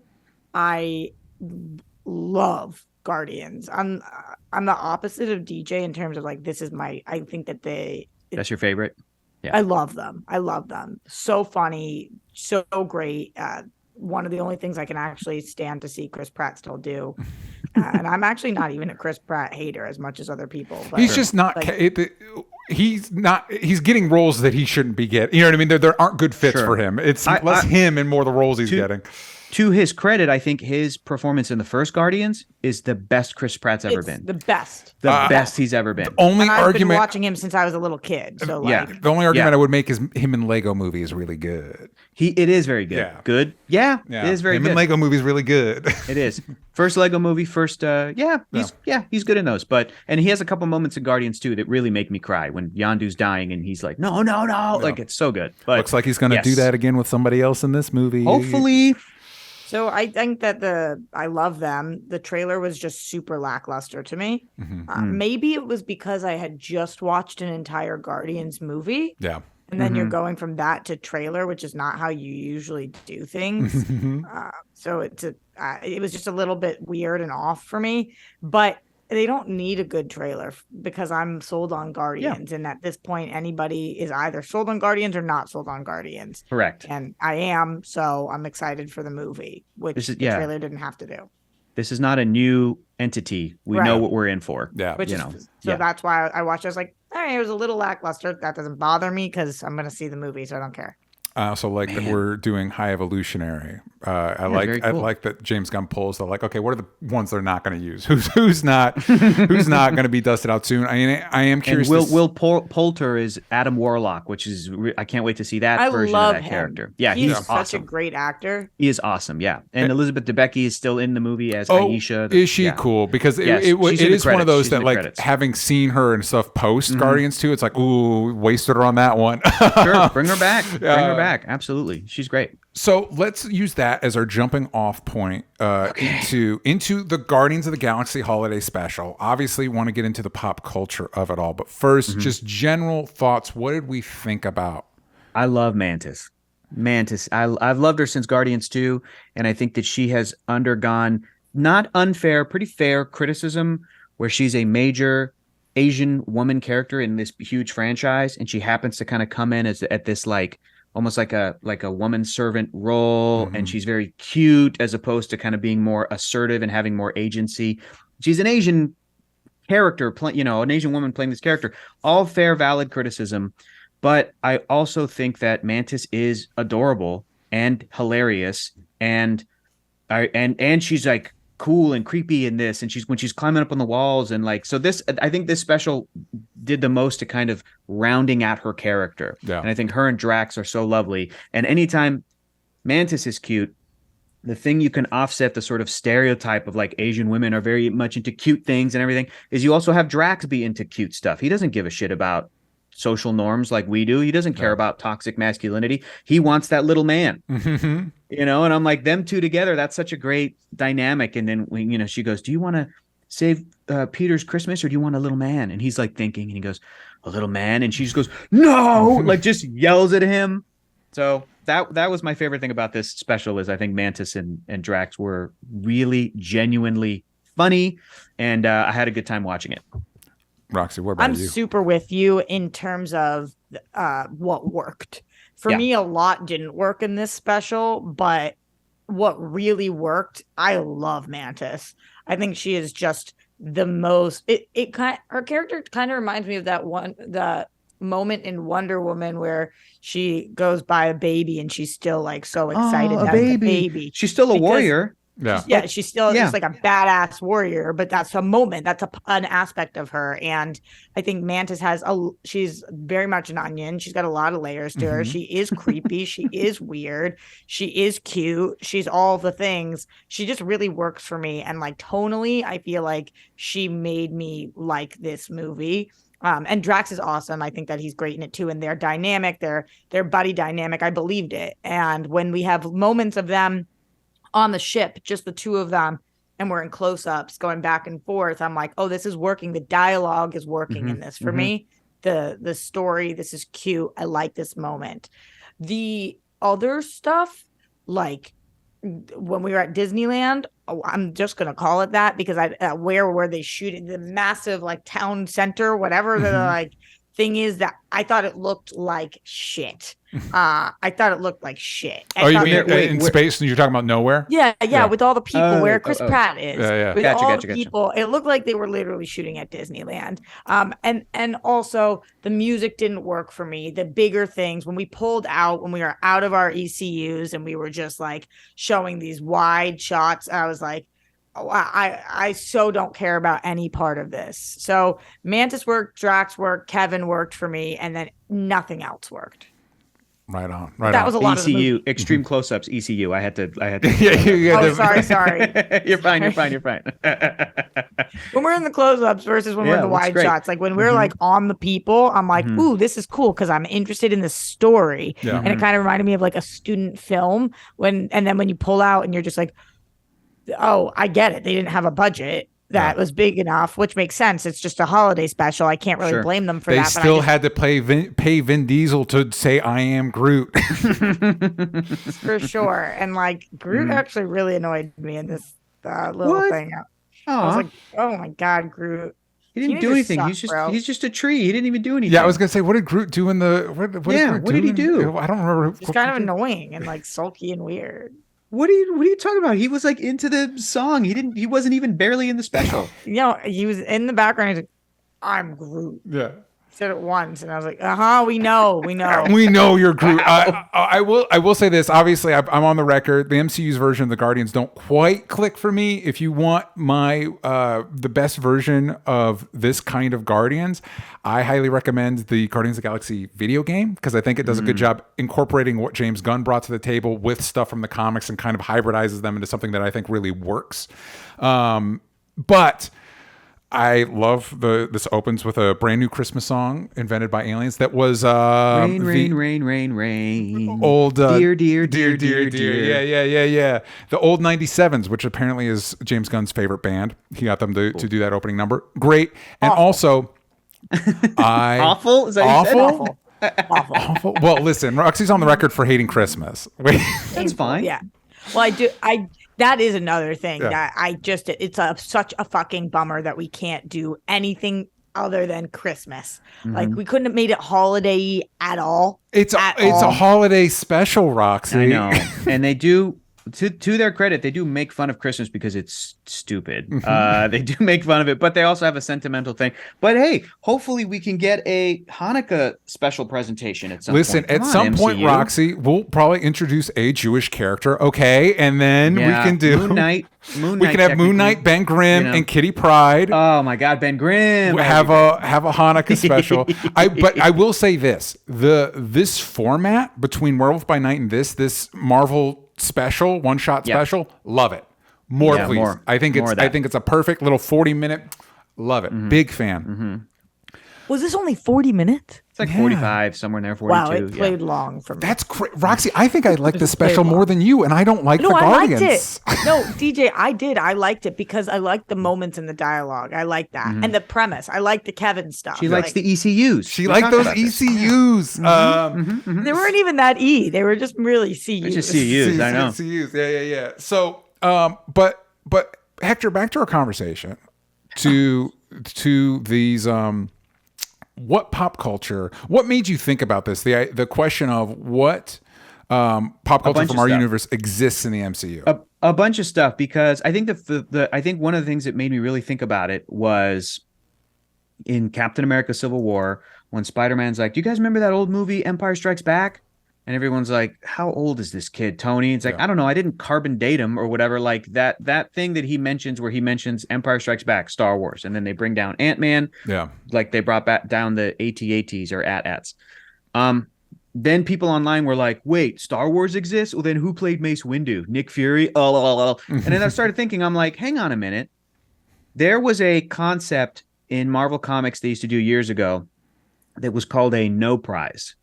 I love Guardians. I'm the opposite of DJ in terms of like I think that That's your favorite? Yeah. I love them. So funny, so great. One of the only things I can actually stand to see Chris Pratt still do. And I'm actually not even a Chris Pratt hater as much as other people. But he's just not. Like, he's not. He's getting roles that he shouldn't be getting. You know what I mean? There aren't good fits for him. It's less him and more the roles he's getting. To his credit, I think his performance in the first Guardians is the best Chris Pratt's ever been. The best. The best he's ever been. The only I've been watching him since I was a little kid. So the only argument I would make is him in Lego Movie is really good. It is very good. Yeah. Good. Yeah. It is very good. Him in Lego Movie is really good. It is. First Lego Movie, he's good in those. And he has a couple moments in Guardians too that really make me cry when Yondu's dying and he's like, no. Like, it's so good. But looks like he's going to do that again with somebody else in this movie. Hopefully. So I think that I love them. The trailer was just super lackluster to me. Maybe it was because I had just watched an entire Guardians movie. Yeah. And then you're going from that to trailer, which is not how you usually do things. So it was just a little bit weird and off for me. But they don't need a good trailer because I'm sold on Guardians. And at this point, anybody is either sold on Guardians or not sold on Guardians. Correct. And I am. So I'm excited for the movie, which the trailer didn't have to do. This is not a new entity. We know what we're in for. Yeah. That's why I watched. I was like, all right, it was a little lackluster. That doesn't bother me because I'm going to see the movie, so I don't care. I also like that we're doing High Evolutionary. I like that James Gunn pulls the okay, what are the ones they're not going to use? Who's not going to be dusted out soon? I am curious. And Will Poulter is Adam Warlock, which is I can't wait to see that version of that character. Yeah, he's awesome. Such a great actor. He is awesome. Yeah, and Elizabeth Debicki is still in the movie as Aisha. Is she cool? Because it is one of those that like having seen her and stuff post Guardians 2, it's like ooh, wasted her on that one. Sure, bring her back. Bring her back. Absolutely, she's great. So let's use that as our jumping off point into the Guardians of the Galaxy holiday special. Obviously, want to get into the pop culture of it all, but first, just general thoughts. What did we think about? I love Mantis. I've loved her since Guardians 2, and I think that she has undergone not unfair, pretty fair criticism where she's a major Asian woman character in this huge franchise, and she happens to kind of come in at this like almost like a woman servant role, and she's very cute as opposed to kind of being more assertive and having more agency. She's an Asian character, an Asian woman playing this character. All fair, valid criticism, but I also think that Mantis is adorable and hilarious, and she's like cool and creepy in this, and when she's climbing up on the walls and like I think this special did the most to kind of rounding out her character. Yeah. And I think her and Drax are so lovely. And anytime Mantis is cute, the thing you can offset the sort of stereotype of like Asian women are very much into cute things and everything is you also have Drax be into cute stuff. He doesn't give a shit about social norms like we do. He doesn't care about toxic masculinity. He wants that little man, and I'm like, them two together, that's such a great dynamic. And then when, she goes, do you want to save Peter's Christmas or do you want a little man? And he's like thinking, and he goes, a little man. And she just goes, no, like just yells at him. So that was my favorite thing about this special is I think Mantis and Drax were really genuinely funny. And I had a good time watching it. Roxy, what about you? I'm super with you in terms of what worked. For me, a lot didn't work in this special, but what really worked, I love Mantis. I think she is just the most. Her character kind of reminds me of the moment in Wonder Woman where she goes by a baby and she's still like so excited to have the baby. She's still a warrior. Yeah. She's still just like a badass warrior, but that's a moment. That's an aspect of her. And I think Mantis she's very much an onion. She's got a lot of layers to her. She is creepy. She is weird. She is cute. She's all the things. She just really works for me. And like tonally, I feel like she made me like this movie. And Drax is awesome. I think that he's great in it too. And their dynamic, their buddy dynamic, I believed it. And when we have moments of them on the ship, just the two of them, and we're in close-ups going back and forth, I'm like, oh, this is working. The dialogue is working in this for me. The story, this is cute. I like this moment. The other stuff, like when we were at Disneyland, I'm just gonna call it that because where were they shooting the massive like town center, whatever the like thing is that I thought it looked like shit. I thought it looked like shit. You mean in space? And you're talking about nowhere? Yeah, with all the people where Chris Pratt is. Yeah. With all the people, it looked like they were literally shooting at Disneyland. And also the music didn't work for me. The bigger things when we pulled out, when we were out of our ECUs and we were just like showing these wide shots, I was like, oh, I so don't care about any part of this. So Mantis worked, Drax worked, Kevin worked for me, and then nothing else worked. Right on. That was a lot ECU, of extreme close-ups. ECU. I had to. Sorry. You're fine. When we're in the close-ups versus when we're in the wide shots, like when we're like on the people, I'm like, ooh, this is cool because I'm interested in the story, and it kind of reminded me of like a student film. And then when you pull out and you're just like, oh, I get it. They didn't have a budget that was big enough, which makes sense. It's just a holiday special. I can't really blame them for that. They still had to pay Vin Diesel to say, I am Groot. For sure. And like Groot actually really annoyed me in this little thing. I was like, oh my God, Groot. He didn't do anything. He's just a tree. He didn't even do anything. Yeah, I was gonna say, what did Groot do in the? What did he do? I don't remember. He's kind of annoying and like sulky and weird. What are you talking about? He was like into the song. He wasn't even barely in the special. He was in the background. He's like, I'm Groot. Yeah. He said it once, and I was like, we know. We know you're Groot. I will say this. Obviously, I'm on the record. The MCU's version of the Guardians don't quite click for me. If you want the best version of this kind of Guardians, I highly recommend the Guardians of the Galaxy video game because I think it does a good job incorporating what James Gunn brought to the table with stuff from the comics and kind of hybridizes them into something that I think really works. But I love this opens with a brand new Christmas song invented by aliens that was rain. Old dear. Yeah. The old 97s, which apparently is James Gunn's favorite band. He got them to do that opening number. Great. And also awful? Is that awful? Awful. Well, listen, Roxy's on the record for hating Christmas. That's fine. Yeah. Well, that is another thing that it's such a fucking bummer that we can't do anything other than Christmas. Like we couldn't have made it holiday at all. It's a holiday special, Roxy. I know. And they do, to their credit, they do make fun of Christmas because it's stupid. They do make fun of it, but they also have a sentimental thing. But hey, hopefully we can get a Hanukkah special presentation at some point. Listen, at some point, Roxy, we'll probably introduce a Jewish character, okay? And then we can do Moon Knight. We can have Moon Knight, Ben Grimm, and Kitty Pryde. Oh my God, Ben Grimm! Have a Hanukkah special. But I will say this: this format between Werewolf by Night and this Marvel special, one shot special, love it. More, please. More. I think it's a perfect little 40-minute. Love it. Big fan. Was this only 40 minutes? It's like 45, somewhere in there, 42. Wow, it played long for me. That's Roxy, I think I like the special more than you, and I don't like the Guardians. I liked it. No, DJ, I did. I liked it because I liked the moments in the dialogue. I like that. And the premise. I like the Kevin stuff. She likes the ECUs. She liked those ECUs. They weren't even that E. They were just really CUs. They're just CUs, I know. CUs, yeah. So, but Hector, back to our conversation, to these what pop culture, what made you think about this? The question of what pop culture from our universe exists in the MCU. A bunch of stuff, because I think I think one of the things that made me really think about it was in Captain America Civil War, when Spider-Man's like, do you guys remember that old movie Empire Strikes Back? And everyone's like, how old is this kid, Tony? It's like, I don't know. I didn't carbon date him or whatever. Like that thing that he mentions where he mentions Empire Strikes Back, Star Wars. And then they bring down Ant-Man. Yeah. Like they brought back down the AT-ATs or AT-ATs. Then people online were like, wait, Star Wars exists? Well, then who played Mace Windu? Nick Fury? And then I started thinking, I'm like, hang on a minute. There was a concept in Marvel Comics they used to do years ago that was called a no prize.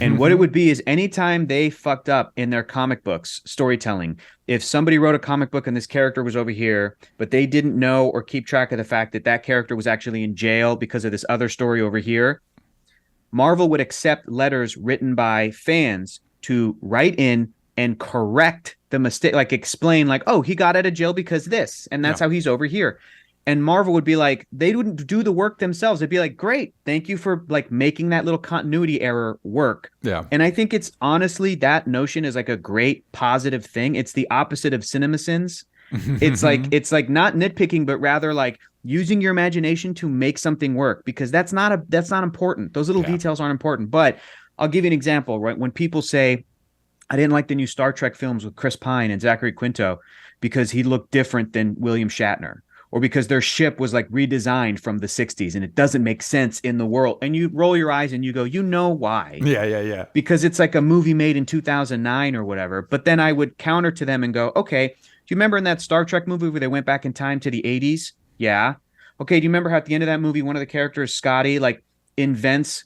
And what it would be is anytime they fucked up in their comic books storytelling, if somebody wrote a comic book and this character was over here, but they didn't know or keep track of the fact that that character was actually in jail because of this other story over here, Marvel would accept letters written by fans to write in and correct the mistake, like explain like, oh, he got out of jail because this, and that's how he's over here. And Marvel would be like, they wouldn't do the work themselves. They'd be like, great, thank you for like making that little continuity error work. Yeah. And I think it's honestly, that notion is like a great positive thing. It's the opposite of CinemaSins. It's like not nitpicking, but rather like using your imagination to make something work, because that's not important. Those little details aren't important. But I'll give you an example, right? When people say, I didn't like the new Star Trek films with Chris Pine and Zachary Quinto because he looked different than William Shatner, or because their ship was like redesigned from the 60s and it doesn't make sense in the world. And you roll your eyes and you go, you know why? Yeah. Because it's like a movie made in 2009 or whatever. But then I would counter to them and go, okay, do you remember in that Star Trek movie where they went back in time to the 80s? Yeah. Okay, do you remember how at the end of that movie, one of the characters, Scotty, like invents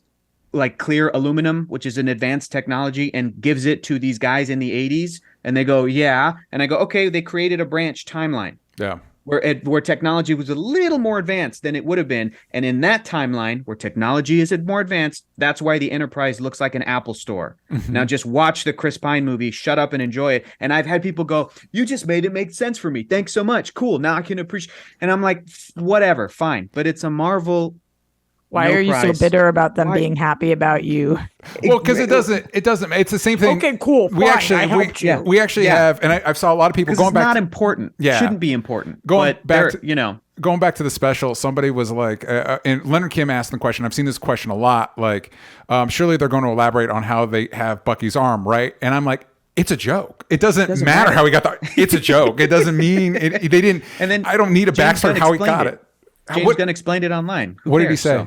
like clear aluminum, which is an advanced technology, and gives it to these guys in the 80s? And they go, yeah. And I go, okay, they created a branch timeline. Yeah. Where technology was a little more advanced than it would have been. And in that timeline where technology is more advanced, that's why the Enterprise looks like an Apple store. Now just watch the Chris Pine movie, shut up and enjoy it. And I've had people go, you just made it make sense for me. Thanks so much. Cool. Now I can appreciate. And I'm like, whatever, fine. But it's a Marvel. Why are you so bitter about them being happy about you? Well, because it doesn't. It's the same thing. Okay, cool. We actually have, and I saw a lot of people going back. It's not important. Yeah, shouldn't be important. Going back to the special, somebody was like, and Leonard Kim asked the question. I've seen this question a lot. Like, surely they're going to elaborate on how they have Bucky's arm, right? And I'm like, it's a joke. It doesn't matter how he got that. It's a joke. It doesn't mean they didn't. And then I don't need a backstory how he got it. James Gunn explained it online. What did he say?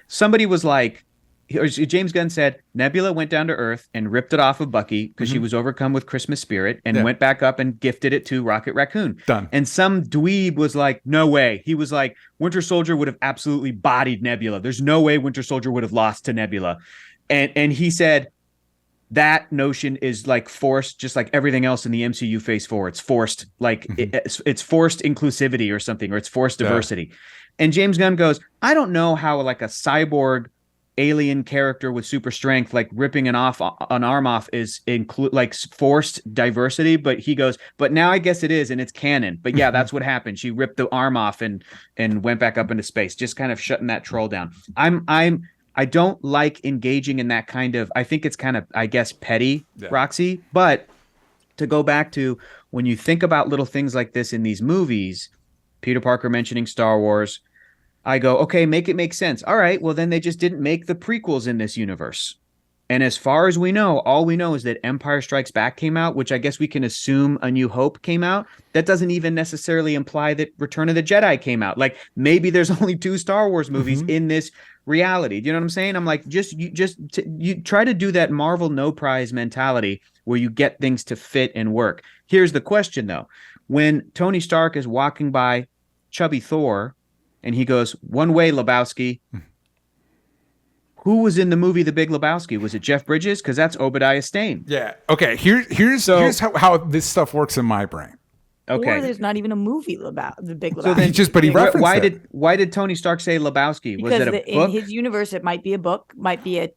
Somebody was like, James Gunn said, Nebula went down to Earth and ripped it off of Bucky because she was overcome with Christmas spirit, and went back up and gifted it to Rocket Raccoon. Done. And some dweeb was like, no way. He was like, Winter Soldier would have absolutely bodied Nebula. There's no way Winter Soldier would have lost to Nebula. And he said, that notion is like forced, just like everything else in the MCU Phase 4. It's forced, like it's forced inclusivity or something, or it's forced diversity. And James Gunn goes, I don't know how like a cyborg alien character with super strength, like ripping an arm off is like forced diversity. But he goes, but now I guess it is, and it's canon. But yeah, that's what happened. She ripped the arm off and went back up into space, just kind of shutting that troll down. I don't like engaging in that kind of, I think it's kind of, I guess, petty, Roxy. But to go back to when you think about little things like this in these movies, Peter Parker mentioning Star Wars, I go, okay, make it make sense. All right, well, then they just didn't make the prequels in this universe. And as far as we know, all we know is that Empire Strikes Back came out, which I guess we can assume A New Hope came out. That doesn't even necessarily imply that Return of the Jedi came out. Like, maybe there's only 2 Star Wars movies in this reality. Do you know what I'm saying? I'm like, you try to do that Marvel no prize mentality where you get things to fit and work. Here's the question, though. When Tony Stark is walking by chubby Thor and he goes, one way, Lebowski. Who was in the movie The Big Lebowski? Was it Jeff Bridges? Because that's Obadiah Stane. Yeah. Okay. Here's how this stuff works in my brain. Okay. Or there's not even a movie about The Big Lebowski. So then, but he referenced why did Tony Stark say Lebowski? Because was it a book? In his universe, it might be a book, it might be a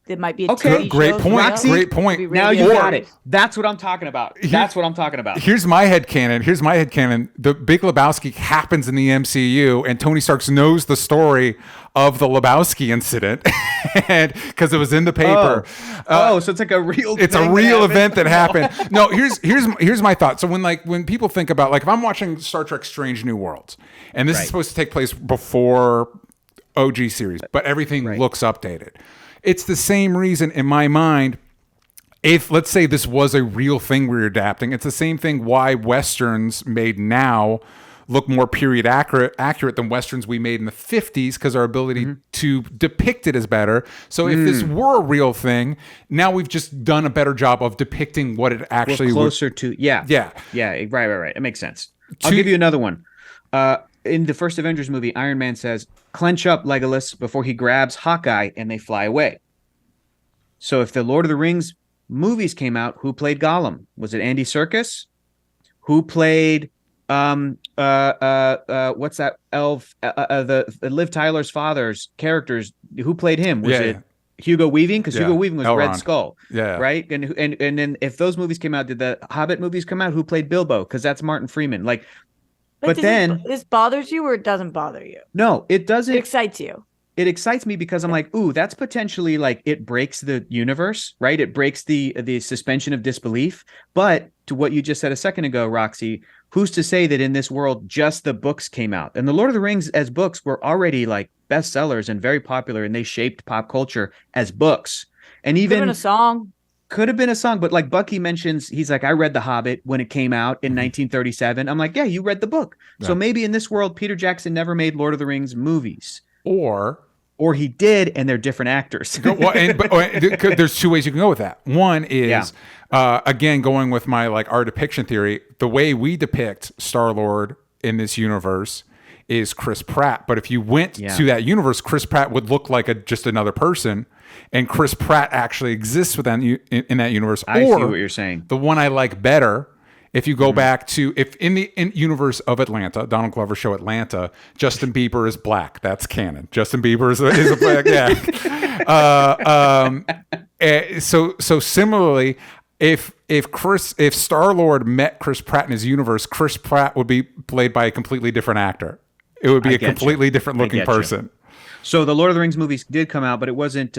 okay. TV Great show, point. Roxy, great point. Now you got it. That's what I'm talking about. That's what I'm talking about. Here's my headcanon. The Big Lebowski happens in the MCU, and Tony Stark knows the story of the Lebowski incident, and because it was in the paper. So it's like a real. It's a real event that happened. No, here's my thought. So when people think about, like, if I'm watching Star Trek: Strange New Worlds, and this is supposed to take place before OG series, but everything looks updated. It's the same reason in my mind. If, let's say, this was a real thing we were adapting, it's the same thing why Westerns made now look more period accurate than Westerns we made in the 50s, because our ability to depict it is better. So if this were a real thing, now we've just done a better job of depicting what it actually closer to. Yeah. Right. It makes sense. I'll give you another one. In the first Avengers movie, Iron Man says, "Clench up, Legolas," before he grabs Hawkeye and they fly away. So if the Lord of the Rings movies came out, who played Gollum? Was it Andy Serkis? Who played what's that elf? The Liv Tyler's father's characters. Who played him? Was it Hugo Weaving, because Yeah. Hugo Weaving was Elrond. Red Skull. Yeah. Right. And then if those movies came out, did the Hobbit movies come out? Who played Bilbo? Because that's Martin Freeman. Like, but then this bothers you or it doesn't bother you? no, it doesn't. It excites you. It excites me because I'm like, ooh, that's potentially like it breaks the universe, right? It breaks the suspension of disbelief. But to what you just said a second ago, Roxy, who's to say that in this world just the books came out? And the Lord of the Rings as books were already like bestsellers and very popular, and they shaped pop culture as books. And even a song. Could have been a song, but like Bucky mentions, he's like, I read The Hobbit when it came out in 1937. I'm like, yeah, you read the book. Yeah. So maybe in this world, Peter Jackson never made Lord of the Rings movies. Or he did, and they're different actors. Well, there's two ways you can go with that. One is, again, going with my like our depiction theory. The way we depict Star-Lord in this universe is Chris Pratt. But if you went to that universe, Chris Pratt would look like just another person, and Chris Pratt actually exists within in that universe. I see what you're saying. The one I like better. If you go back to, if in the universe of Atlanta, Donald Glover show Atlanta, Justin Bieber is black. That's canon. Justin Bieber is a black, So similarly, if Star-Lord met Chris Pratt in his universe, Chris Pratt would be played by a completely different actor. It would be a completely different looking person. So the Lord of the Rings movies did come out, but it wasn't.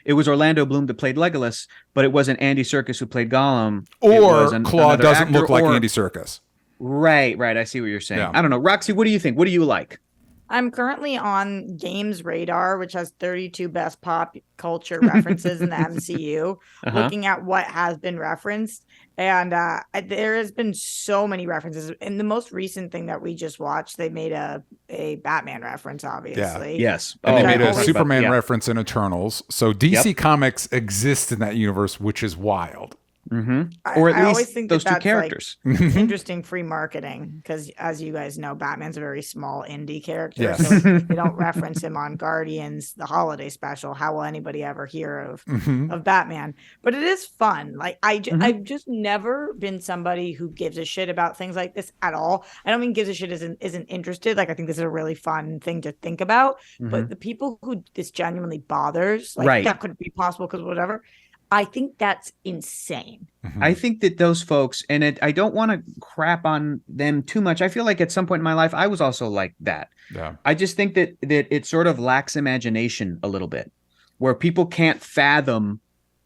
It was Orlando Bloom that played Legolas, but it wasn't Andy Serkis who played Gollum. Or Claw doesn't look like Andy Serkis. Right. I see what you're saying. Yeah. I don't know. Roxy, what do you think? What do you like? I'm currently on Games Radar, which has 32 best pop culture references in the MCU, looking at what has been referenced. And there has been so many references. In the most recent thing that we just watched, they made a Batman reference, obviously. Yeah. Yes. And they made a Superman reference in Eternals. So DC Comics exists in that universe, which is wild. Mm-hmm. Or at least think those two characters. Like interesting free marketing, because as you guys know, Batman's a very small indie character. Yes. So if they don't reference him on Guardians, the holiday special, how will anybody ever hear of Batman? But it is fun. Like I've just never been somebody who gives a shit about things like this at all. I don't mean gives a shit isn't interested. Like I think this is a really fun thing to think about. But the people who this genuinely bothers, like that could be possible because whatever. I think that's insane. I think that those folks, and I don't want to crap on them too much. I feel like at some point in my life, I was also like that. Yeah. I just think that it sort of lacks imagination a little bit, where people can't fathom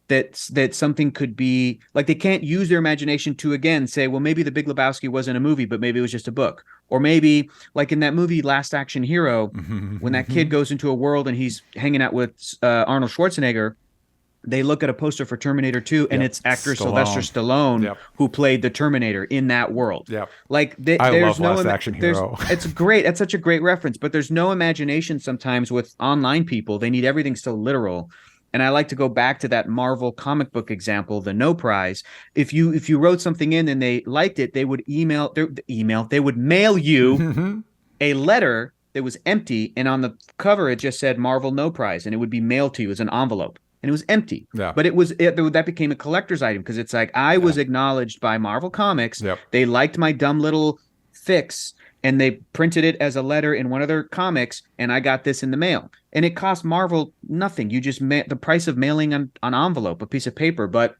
that something could be like, they can't use their imagination to, again, say, well, maybe The Big Lebowski wasn't a movie, but maybe it was just a book. Or maybe like in that movie, Last Action Hero, when that kid goes into a world and he's hanging out with Arnold Schwarzenegger, they look at a poster for Terminator 2 and it's actor Sylvester Stallone who played the Terminator in that world. Yep. Like I love Last Action Hero. It's great. That's such a great reference, but there's no imagination sometimes with online people. They need everything so literal. And I like to go back to that Marvel comic book example, the No Prize. If you wrote something in and they liked it, they would they would mail you a letter that was empty, and on the cover it just said Marvel No Prize, and it would be mailed to you as an envelope. And it was empty. Yeah. But that became a collector's item because it's like I was acknowledged by Marvel Comics. Yep. They liked my dumb little fix and they printed it as a letter in one of their comics, and I got this in the mail. And it cost Marvel nothing. You just the price of mailing an envelope, a piece of paper. But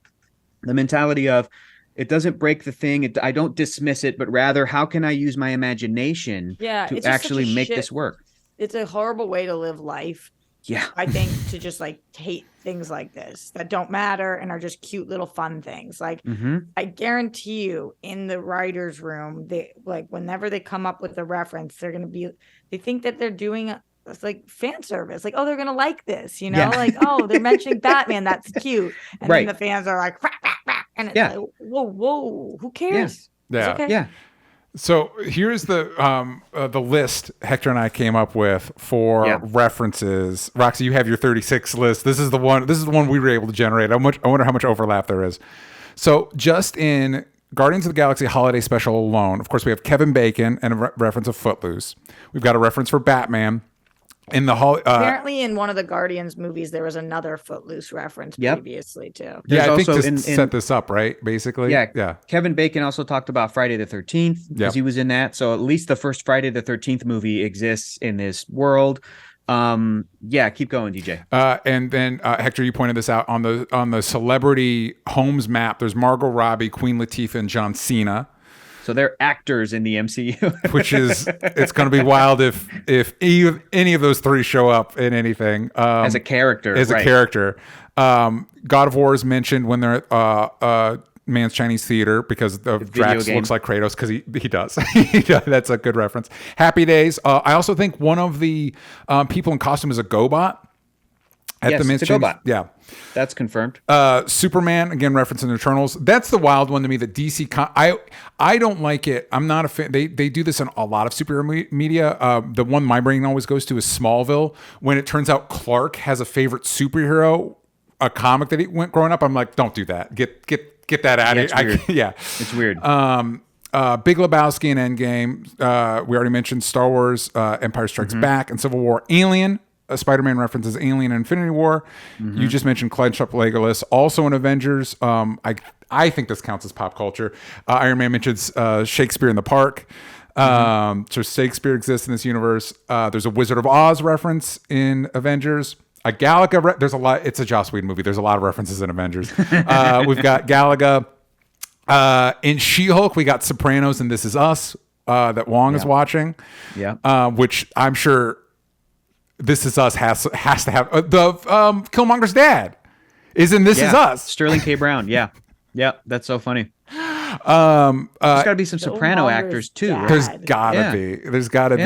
the mentality of it doesn't break the thing. I don't dismiss it, but rather how can I use my imagination to actually make this work? It's a horrible way to live life. Yeah. I think to just like hate things like this that don't matter and are just cute little fun things. Like I guarantee you in the writer's room, they like whenever they come up with a reference, they think that they're doing it's like fan service. Like, oh, they're going to like this, like, oh, they're mentioning Batman. That's cute. And then the fans are like, and it's like, whoa, who cares? Yeah. Okay. Yeah. So here's the list Hector and I came up with for references. Roxy, you have your 36 list. This is the one we were able to generate. I wonder how much overlap there is. So just in Guardians of the Galaxy Holiday Special alone, of course, we have Kevin Bacon and a reference of Footloose. We've got a reference for Batman. Apparently in one of the Guardians movies there was another Footloose reference previously too. Yeah, I think to set this up, right? Basically. Yeah. Kevin Bacon also talked about Friday the 13th because he was in that. So at least the first Friday the 13th movie exists in this world. Yeah, keep going, DJ. And then Hector, you pointed this out on the celebrity homes map. There's Margot Robbie, Queen Latifah, and John Cena. So they're actors in the MCU, which is, it's going to be wild if any of those three show up in anything as a character. God of War is mentioned when they're at Man's Chinese Theater because the Drax looks like Kratos because he does. That's a good reference. Happy Days. I also think one of the people in costume is a GoBot. Yes, the it's a GoBot. Yeah. That's confirmed. Superman, again, referencing Eternals. That's the wild one to me that DC... I don't like it. I'm not a fan. They do this in a lot of superhero media. The one my brain always goes to is Smallville. When it turns out Clark has a favorite superhero, a comic that he went growing up, I'm like, don't do that. Get that out of here. It's weird. Big Lebowski and Endgame. We already mentioned Star Wars, Empire Strikes Back, and Civil War. Alien. Spider-Man references Alien and Infinity War. You just mentioned Clenched Up Legolas. Also in Avengers, I think this counts as pop culture. Iron Man mentions Shakespeare in the Park. So Shakespeare exists in this universe. There's a Wizard of Oz reference in Avengers. A Galaga. There's a lot. It's a Joss Whedon movie. There's a lot of references in Avengers. We've got Galaga. In She-Hulk, we got Sopranos and This Is Us that Wong is watching. Yeah. Which I'm sure This Is Us has to have. The Killmonger's dad is in This Is Us. Sterling K. Brown. Yeah. That's so funny. There's got to be some soprano actors too. Right? There's gotta be. There's gotta be.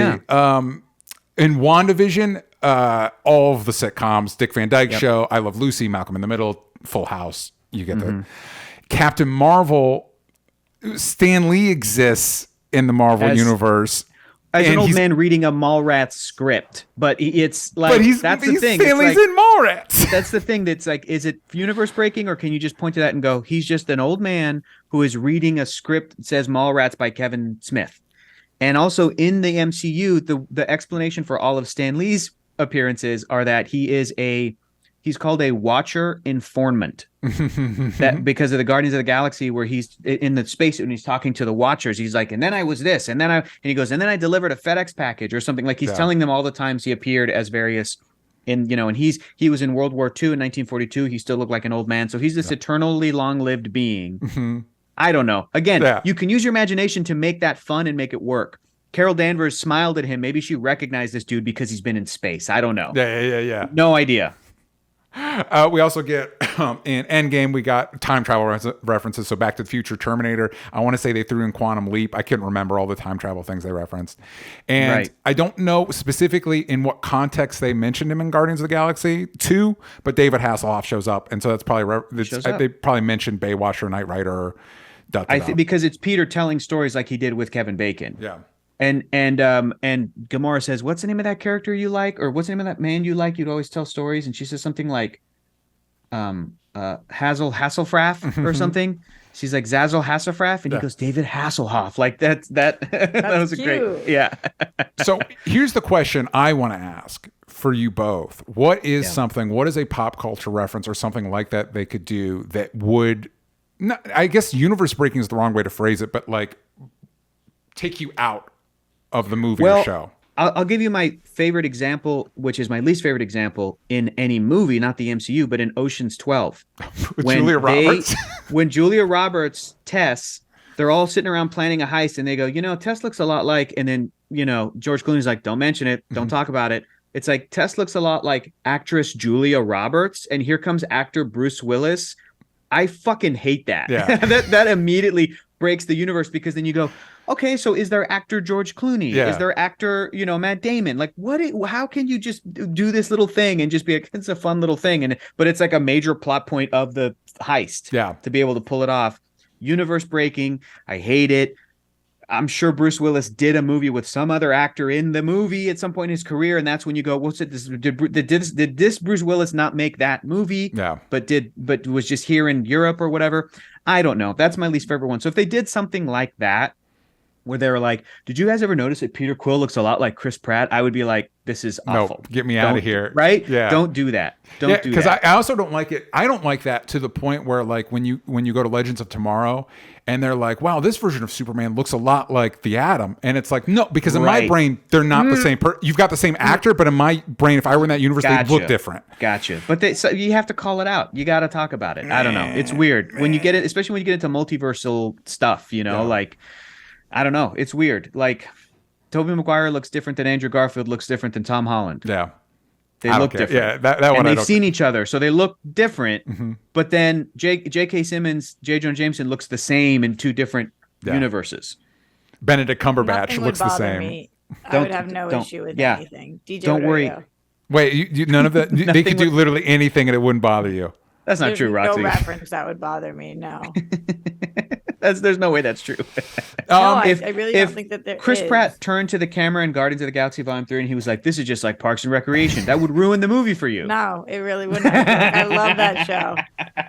In WandaVision, all of the sitcoms, Dick Van Dyke Show, I Love Lucy, Malcolm in the Middle, Full House. You get that. Captain Marvel, Stan Lee exists in the Marvel universe. As an old man reading a Mallrats script, but it's like, that's the thing. Stan Lee's in Mallrats. That's the thing. That's like, is it universe breaking, or can you just point to that and go, he's just an old man who is reading a script that says Mallrats by Kevin Smith. And also in the MCU, the explanation for all of Stan Lee's appearances are that he's called a Watcher informant. That because of the Guardians of the Galaxy, where he's in the spacesuit and he's talking to the Watchers. He's like, and then I was this, and he goes, and then I delivered a FedEx package or something. Like he's telling them all the times he appeared as various and he was in World War II in 1942. He still looked like an old man. So he's this eternally long-lived being. I don't know. Again, you can use your imagination to make that fun and make it work. Carol Danvers smiled at him. Maybe she recognized this dude because he's been in space. I don't know. Yeah. No idea. We also get in Endgame, we got time travel references. So Back to the Future, Terminator. I want to say they threw in Quantum Leap. I couldn't remember all the time travel things they referenced. And I don't know specifically in what context they mentioned him in Guardians of the Galaxy 2, but David Hasselhoff shows up. And so that's probably, they probably mentioned Baywatch or Knight Rider. Or because it's Peter telling stories like he did with Kevin Bacon. Yeah. And Gamora says, "What's the name of that character you like, or what's the name of that man you like? You'd always tell stories." And she says something like, Hasselhoff or something. She's like Zazzle Hasselhoff, and he goes, David Hasselhoff. Like that was a great. So here's the question I want to ask for you both: what is a pop culture reference or something like that they could do that would, I guess universe breaking is the wrong way to phrase it, but like take you out of the movie or show? I'll give you my favorite example, which is my least favorite example in any movie, not the MCU, but in Ocean's 12. Julia Roberts? When Julia Roberts, Tess, they're all sitting around planning a heist, and they go, Tess looks a lot like, and then, George Clooney's like, don't mention it, don't talk about it. It's like, Tess looks a lot like actress Julia Roberts, and here comes actor Bruce Willis. I fucking hate that. Yeah. that immediately breaks the universe, because then you go, okay, so is there actor George Clooney? Yeah. Is there actor, Matt Damon? Like, how can you just do this little thing and just be like, it's a fun little thing, but it's like a major plot point of the heist. Yeah. To be able to pull it off. Universe breaking. I hate it. I'm sure Bruce Willis did a movie with some other actor in the movie at some point in his career, and that's when you go, what's it? Did this Bruce Willis not make that movie? Yeah. But was just here in Europe or whatever? I don't know. That's my least favorite one. So if they did something like that, where they were like, "Did you guys ever notice that Peter Quill looks a lot like Chris Pratt?" I would be like, "This is awful. No, get me out of here." Right? Yeah. Don't do that. Don't do that. Because I also don't like it. I don't like that to the point where, like, when you go to Legends of Tomorrow and they're like, "Wow, this version of Superman looks a lot like the Atom," and it's like, no, because in my brain they're not the same. You've got the same actor, but in my brain, if I were in that universe, they'd look different. Gotcha. But so you have to call it out. You got to talk about it. I don't know. It's weird when you get it, especially when you get into multiversal stuff. Like. I don't know. It's weird. Like, Tobey Maguire looks different than Andrew Garfield looks different than Tom Holland. Yeah. They look different. Yeah, that one. And they've seen each other, so they look different. Mm-hmm. But then J.K. Simmons, J. Jonah Jameson looks the same in two different universes. Benedict Cumberbatch Nothing looks the same. Me. I would have no issue with anything. DJ, don't worry. Wait, none of that. They could do literally anything and it wouldn't bother you. That's not true, Roxy. No reference that would bother me. No. There's no way that's true. I really don't think that there Chris is. Pratt turned to the camera in Guardians of the Galaxy Volume 3 and he was like, "This is just like Parks and Recreation." That would ruin the movie for you. No, it really wouldn't. I love that show.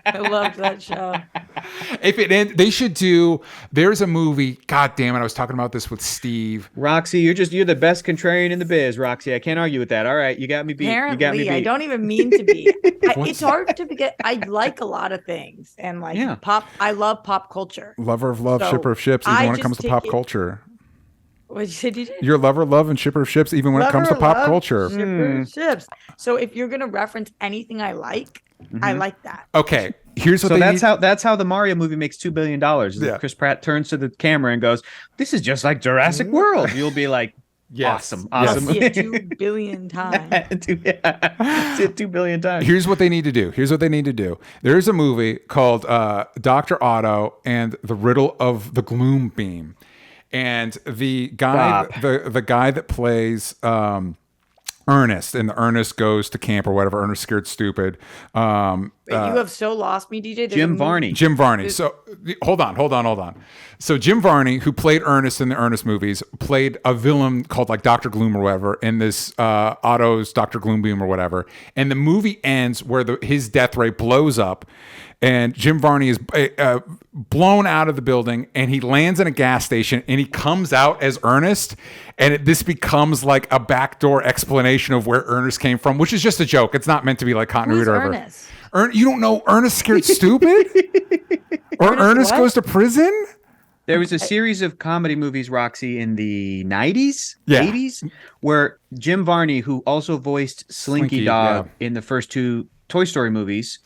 I loved that show. If it ends, they should do. There's a movie. God damn it! I was talking about this with Steve. Roxy, you're the best contrarian in the biz. Roxy, I can't argue with that. All right, you got me beat. Apparently, you got me beat. I don't even mean to be. It's hard to get. I like a lot of things and pop. I love pop culture. Lover of love, shipper of ships. Even when it comes to pop culture. What did you do? You're lover of love and shipper of ships. Even when it comes to pop culture. Shipper of ships. So if you're gonna reference anything I like, I like that. Okay. Here's what that's how the Mario movie makes $2 billion. Chris Pratt turns to the camera and goes, "This is just like Jurassic World." You'll be like, yes. Awesome. I'll see it 2 billion times. See it 2 billion times. Here's what they need to do. There's a movie called Dr. Otto and the Riddle of the Gloom Beam. And the guy the guy that plays Ernest, and Ernest goes to camp or whatever. Ernest scared stupid. You have so lost me, DJ. Jim Varney. So hold on. So Jim Varney, who played Ernest in the Ernest movies, played a villain called like Dr. Gloom or whatever in this Otto's Dr. Gloombeam or whatever. And the movie ends where his death ray blows up. And Jim Varney is blown out of the building, and he lands in a gas station, and he comes out as Ernest, and this becomes like a backdoor explanation of where Ernest came from, which is just a joke. It's not meant to be like continuity or whatever. Ernest? You don't know Ernest Scared Stupid? Or Ernest Goes to Prison? There was a series of comedy movies, Roxy, in the 90s, Yeah. 80s, where Jim Varney, who also voiced Slinky Dog in the first two Toy Story movies.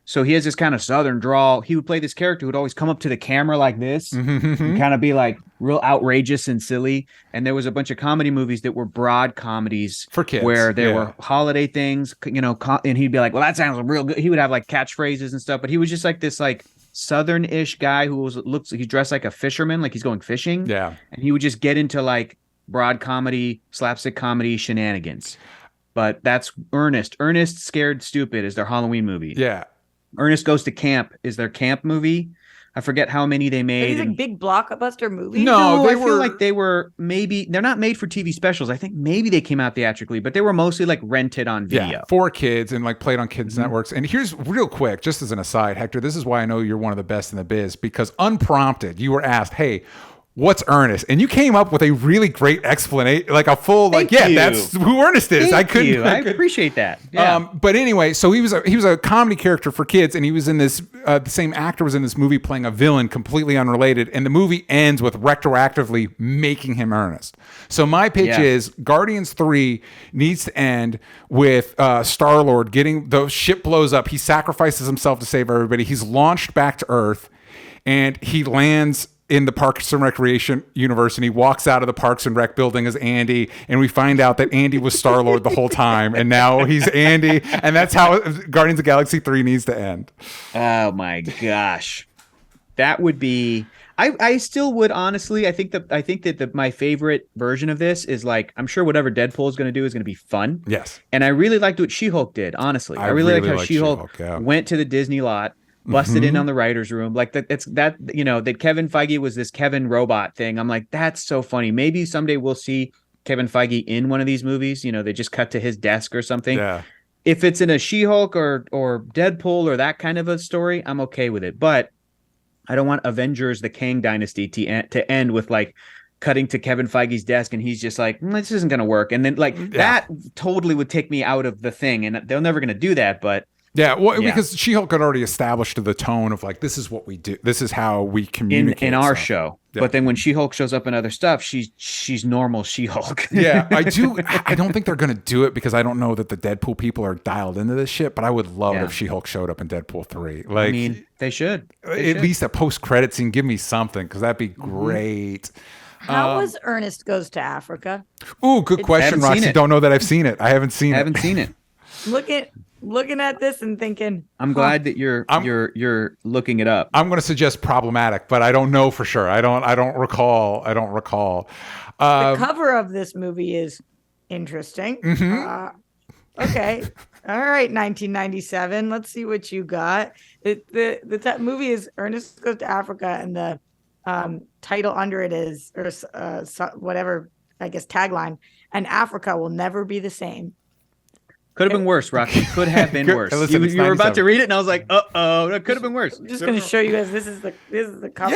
So he has this kind of southern drawl. He would play this character who would always come up to the camera like this and kind of be like real outrageous and silly. And there was a bunch of comedy movies that were broad comedies for kids where there were holiday things, and he'd be like, "Well, that sounds real good." He would have like catchphrases and stuff, but he was just like this like southern-ish guy who he's dressed like a fisherman, like he's going fishing. Yeah. And he would just get into like broad comedy, slapstick comedy shenanigans. But that's Ernest. Ernest Scared Stupid is their Halloween movie. Yeah. Ernest Goes to Camp is their camp movie. I forget how many they made. Are these like big blockbuster movies? No, I feel like they were they're not made for TV specials. I think maybe they came out theatrically, but they were mostly like rented on video. Yeah, for kids and like played on kids' networks. And here's real quick, just as an aside, Hector, this is why I know you're one of the best in the biz, because unprompted, you were asked, "Hey, what's Ernest?" And you came up with a really great explanation, like a full, that's who Ernest is. I appreciate that. Yeah. But anyway, so he was a comedy character for kids, and he was in this. The same actor was in this movie playing a villain, completely unrelated. And the movie ends with retroactively making him Ernest. So my pitch is Guardians 3 needs to end with Star-Lord getting the ship blows up. He sacrifices himself to save everybody. He's launched back to Earth, and he lands in the Parks and Recreation universe, and he walks out of the Parks and Rec building as Andy, and we find out that Andy was Star-Lord the whole time, and now he's Andy, and that's how Guardians of the Galaxy 3 needs to end. Oh my gosh. That would be I still would honestly. I think that my favorite version of this is like, I'm sure whatever Deadpool is going to do is going to be fun. Yes. And I really liked what She-Hulk did, honestly. I really liked how She-Hulk went to the Disney lot, busted in on the writer's room. Like that Kevin Feige was this Kevin robot thing. I'm like, that's so funny. Maybe someday we'll see Kevin Feige in one of these movies. They just cut to his desk or something. Yeah. If it's in a She-Hulk or Deadpool or that kind of a story, I'm okay with it. But I don't want Avengers: The Kang Dynasty to end with like cutting to Kevin Feige's desk and he's just like, this isn't going to work. And then like that totally would take me out of the thing, and they're never going to do that. But because She-Hulk had already established the tone of like, this is what we do. This is how we communicate in our show. Yeah. But then when She-Hulk shows up in other stuff, she's normal She-Hulk. Yeah, I don't think they're going to do it because I don't know that the Deadpool people are dialed into this shit, but I would love if She-Hulk showed up in Deadpool 3. Like, I mean, they should. At least a post-credit scene. Give me something because that'd be great. How was Ernest Goes to Africa? Ooh, good question, Roxy. Don't know that I've seen it. I haven't seen it. Looking at this and thinking, I'm glad that you're looking it up. I'm going to suggest problematic, but I don't know for sure. I don't recall. The cover of this movie is interesting. Okay. All right, 1997. Let's see what you got. The movie is Ernest Goes to Africa, and the title under it is, or whatever, I guess, tagline, and Africa will never be the same. Could have been worse, Roxy. Could have been worse. Listen, you were about to read it, and I was like, that could have been worse. I'm just going to show you guys. This is the cover.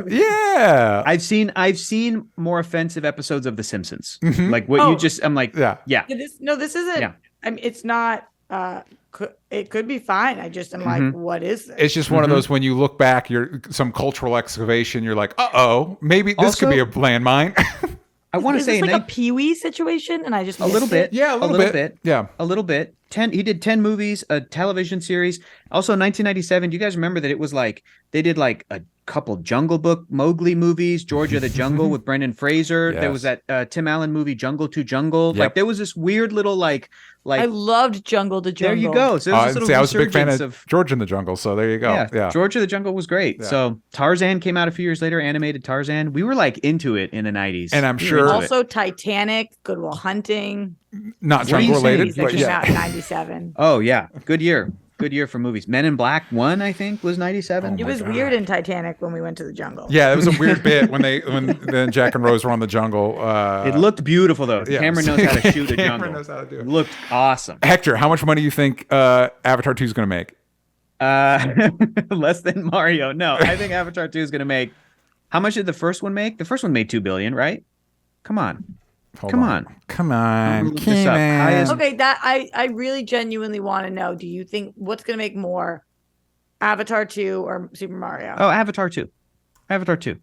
Yeah. I've seen more offensive episodes of The Simpsons. Like what you just. I'm like, yeah. This isn't. Yeah. I mean, it's not. It could be fine. I just am like, what is this? It's just one of those when you look back, you're some cultural excavation. You're like, maybe this could be a landmine. I want to say like a Pee-wee situation, and I just a little bit. Yeah, a little bit. Yeah, a little bit. He did 10 movies, a television series. Also, 1997. Do you guys remember that it was like they did like a couple Jungle Book Mowgli movies, Georgia the Jungle with Brendan Fraser. Yes. There was that Tim Allen movie Jungle to Jungle. Yep. Like there was this weird little like I loved Jungle to Jungle. There you go. So I was a big fan of George in the Jungle. So there you go. Yeah. George in the Jungle was great. Yeah. So Tarzan came out a few years later, animated Tarzan. We were like into it in the 90s. And I'm sure also Titanic, Good Will Hunting. Not jungle related, but came out in 97. Oh yeah, good year. Good year for movies. Men in Black 1, I think, was 97. It was weird in Titanic when we went to the jungle. Yeah, it was a weird bit when then Jack and Rose were on the jungle. It looked beautiful though. Yeah. Cameron knows how to shoot a jungle. Cameron knows how to do it. Looked awesome. Hector, how much money do you think Avatar 2 is going to make? Less than Mario. No, I think Avatar 2 is going to make. How much did the first one make? The first one made $2 billion, right? Come on. Come on. Okay, that I really genuinely want to know. Do you think what's going to make more, Avatar 2 or Super Mario? Oh, Avatar 2. Avatar 2. Okay.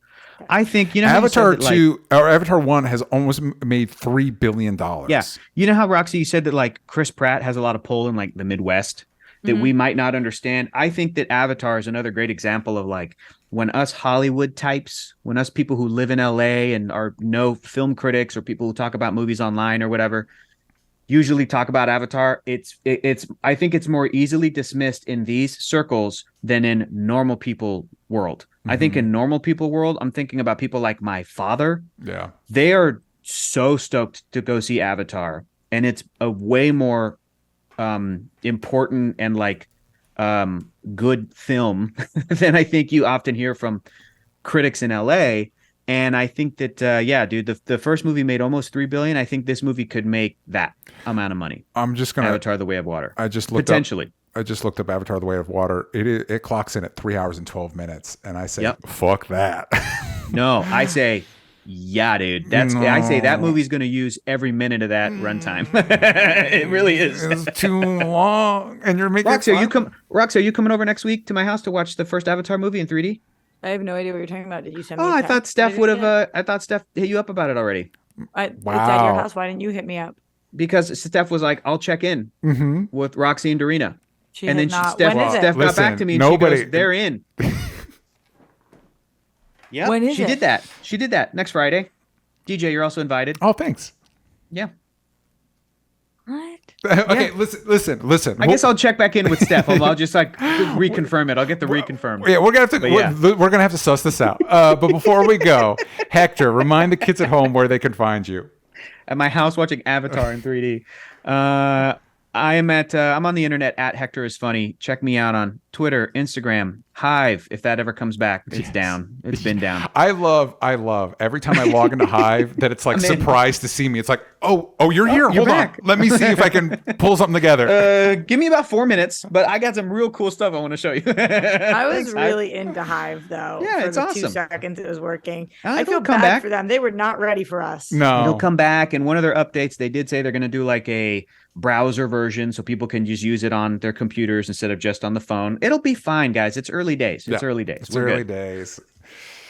I think Avatar 2 or Avatar 1 has almost made $3 billion. Yeah, you know how Roxy, you said that like Chris Pratt has a lot of pull in like the Midwest that we might not understand. I think that Avatar is another great example of like when us Hollywood types, when us people who live in LA and are no film critics or people who talk about movies online or whatever, usually talk about Avatar. I think it's more easily dismissed in these circles than in normal people world. I think in normal people world, I'm thinking about people like my father. Yeah. They are so stoked to go see Avatar, and it's a way more important and like good film than I think you often hear from critics in LA. And I think that the first movie made almost $3 billion. I think this movie could make that amount of money. I'm just gonna Avatar: The Way of Water. I just looked potentially. I just looked up Avatar: The Way of Water. It clocks in at 3 hours and 12 minutes, and I say, fuck that. No, I say, yeah, dude. I say that movie's going to use every minute of that runtime. It really is. It's too long, and you're making Roxy, are you coming over next week to my house to watch the first Avatar movie in 3D? I have no idea what you're talking about. Did you send me? I thought Steph would have. I thought Steph hit you up about it already. Wow. It's at your house. Why didn't you hit me up? Because Steph was like, "I'll check in with Roxy and Dorina," and then Steph got back to me and she goes, "They're in." Yeah, when is she did that. She did that next Friday. DJ, you're also invited. Oh, thanks. Yeah. What? Okay, listen. I guess I'll check back in with Steph. I'll just like reconfirm it. I'll get the reconfirm. Yeah, we're gonna have to suss this out. But before we go, Hector, remind the kids at home where they can find you. At my house watching Avatar in 3D. I'm on the internet at Hector is Funny. Check me out on Twitter, Instagram, Hive, if that ever comes back, it's down. It's been down. I love every time I log into Hive that it's like surprised to see me. It's like, oh, you're here. You're Hold back. on. Let me see if I can pull something together. Give me about 4 minutes, but I got some real cool stuff I want to show you. I was really into Hive though. Yeah, for it's the awesome. 2 seconds it was working. I I feel come bad back. for them. They were not ready for us. No. It'll come back, and one of their updates, they did say they're going to do like a browser version so people can just use it on their computers instead of just on the phone. It'll be fine, guys. It's early days. It's early days. It's early days.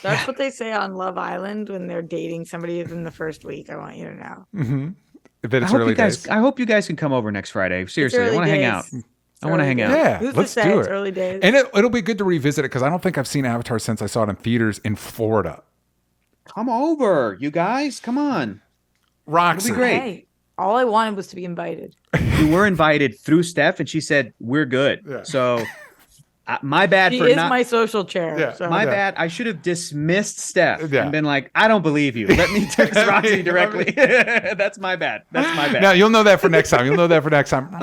That's what they say on Love Island when they're dating somebody in the first week. I want you to know. Mm-hmm. That it's early days. I hope you guys can come over next Friday. Seriously, I want to hang out. I want to hang out. Yeah, Who's let's to say do it's it. early days? And it'll be good to revisit it because I don't think I've seen Avatar since I saw it in theaters in Florida. Come over, you guys. Come on. Roxy. It'll be great. Hey, all I wanted was to be invited. You were invited through Steph, and she said we're good. Yeah. So, my bad She for is not. my social chair. Yeah. So. My bad. I should have dismissed Steph Yeah. and been like, I don't believe you. Let me text Roxy directly. That's my bad. That's my bad. Now you'll know that for next time.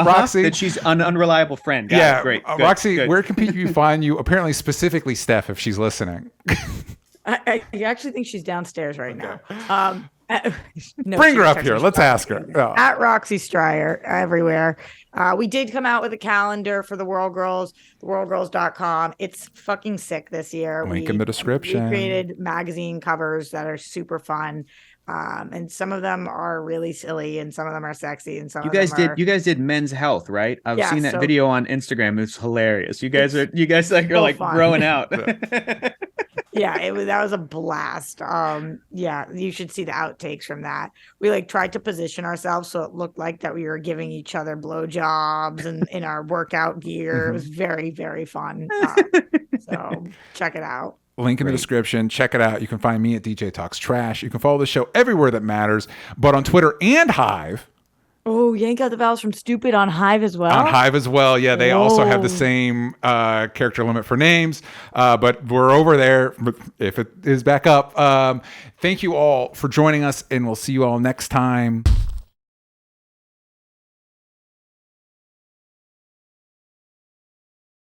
Roxy. That she's an unreliable friend. Got Yeah, it. Great. Good, Roxy, good. where can people find you? Apparently, specifically Steph, if she's listening. I actually think she's downstairs right now. No, Bring her she's up here. texting. Let's ask her. Oh. At Roxy Stryer everywhere. We did come out with a calendar for the World Girls, theworldgirls.com. It's fucking sick this year. Link in the description. We created magazine covers that are super fun. And some of them are really silly and some of them are sexy and some You of guys them did are... you guys did men's health, right? I've Yeah, seen that so- video on Instagram. It's hilarious. You guys are like fun. growing out. Yeah, that was a blast. Yeah, you should see the outtakes from that. We like tried to position ourselves so it looked like that we were giving each other blowjobs and in our workout gear. It was very, very fun. So check it out. Link in the description. Check it out. You can find me at DJ Talks Trash. You can follow the show everywhere that matters, but on Twitter and Hive. Oh, yank out the vowels from stupid on Hive as well. On Hive as well. Yeah, they also have the Whoa. same character limit for names, but we're over there if it is back up. Thank you all for joining us, and we'll see you all next time.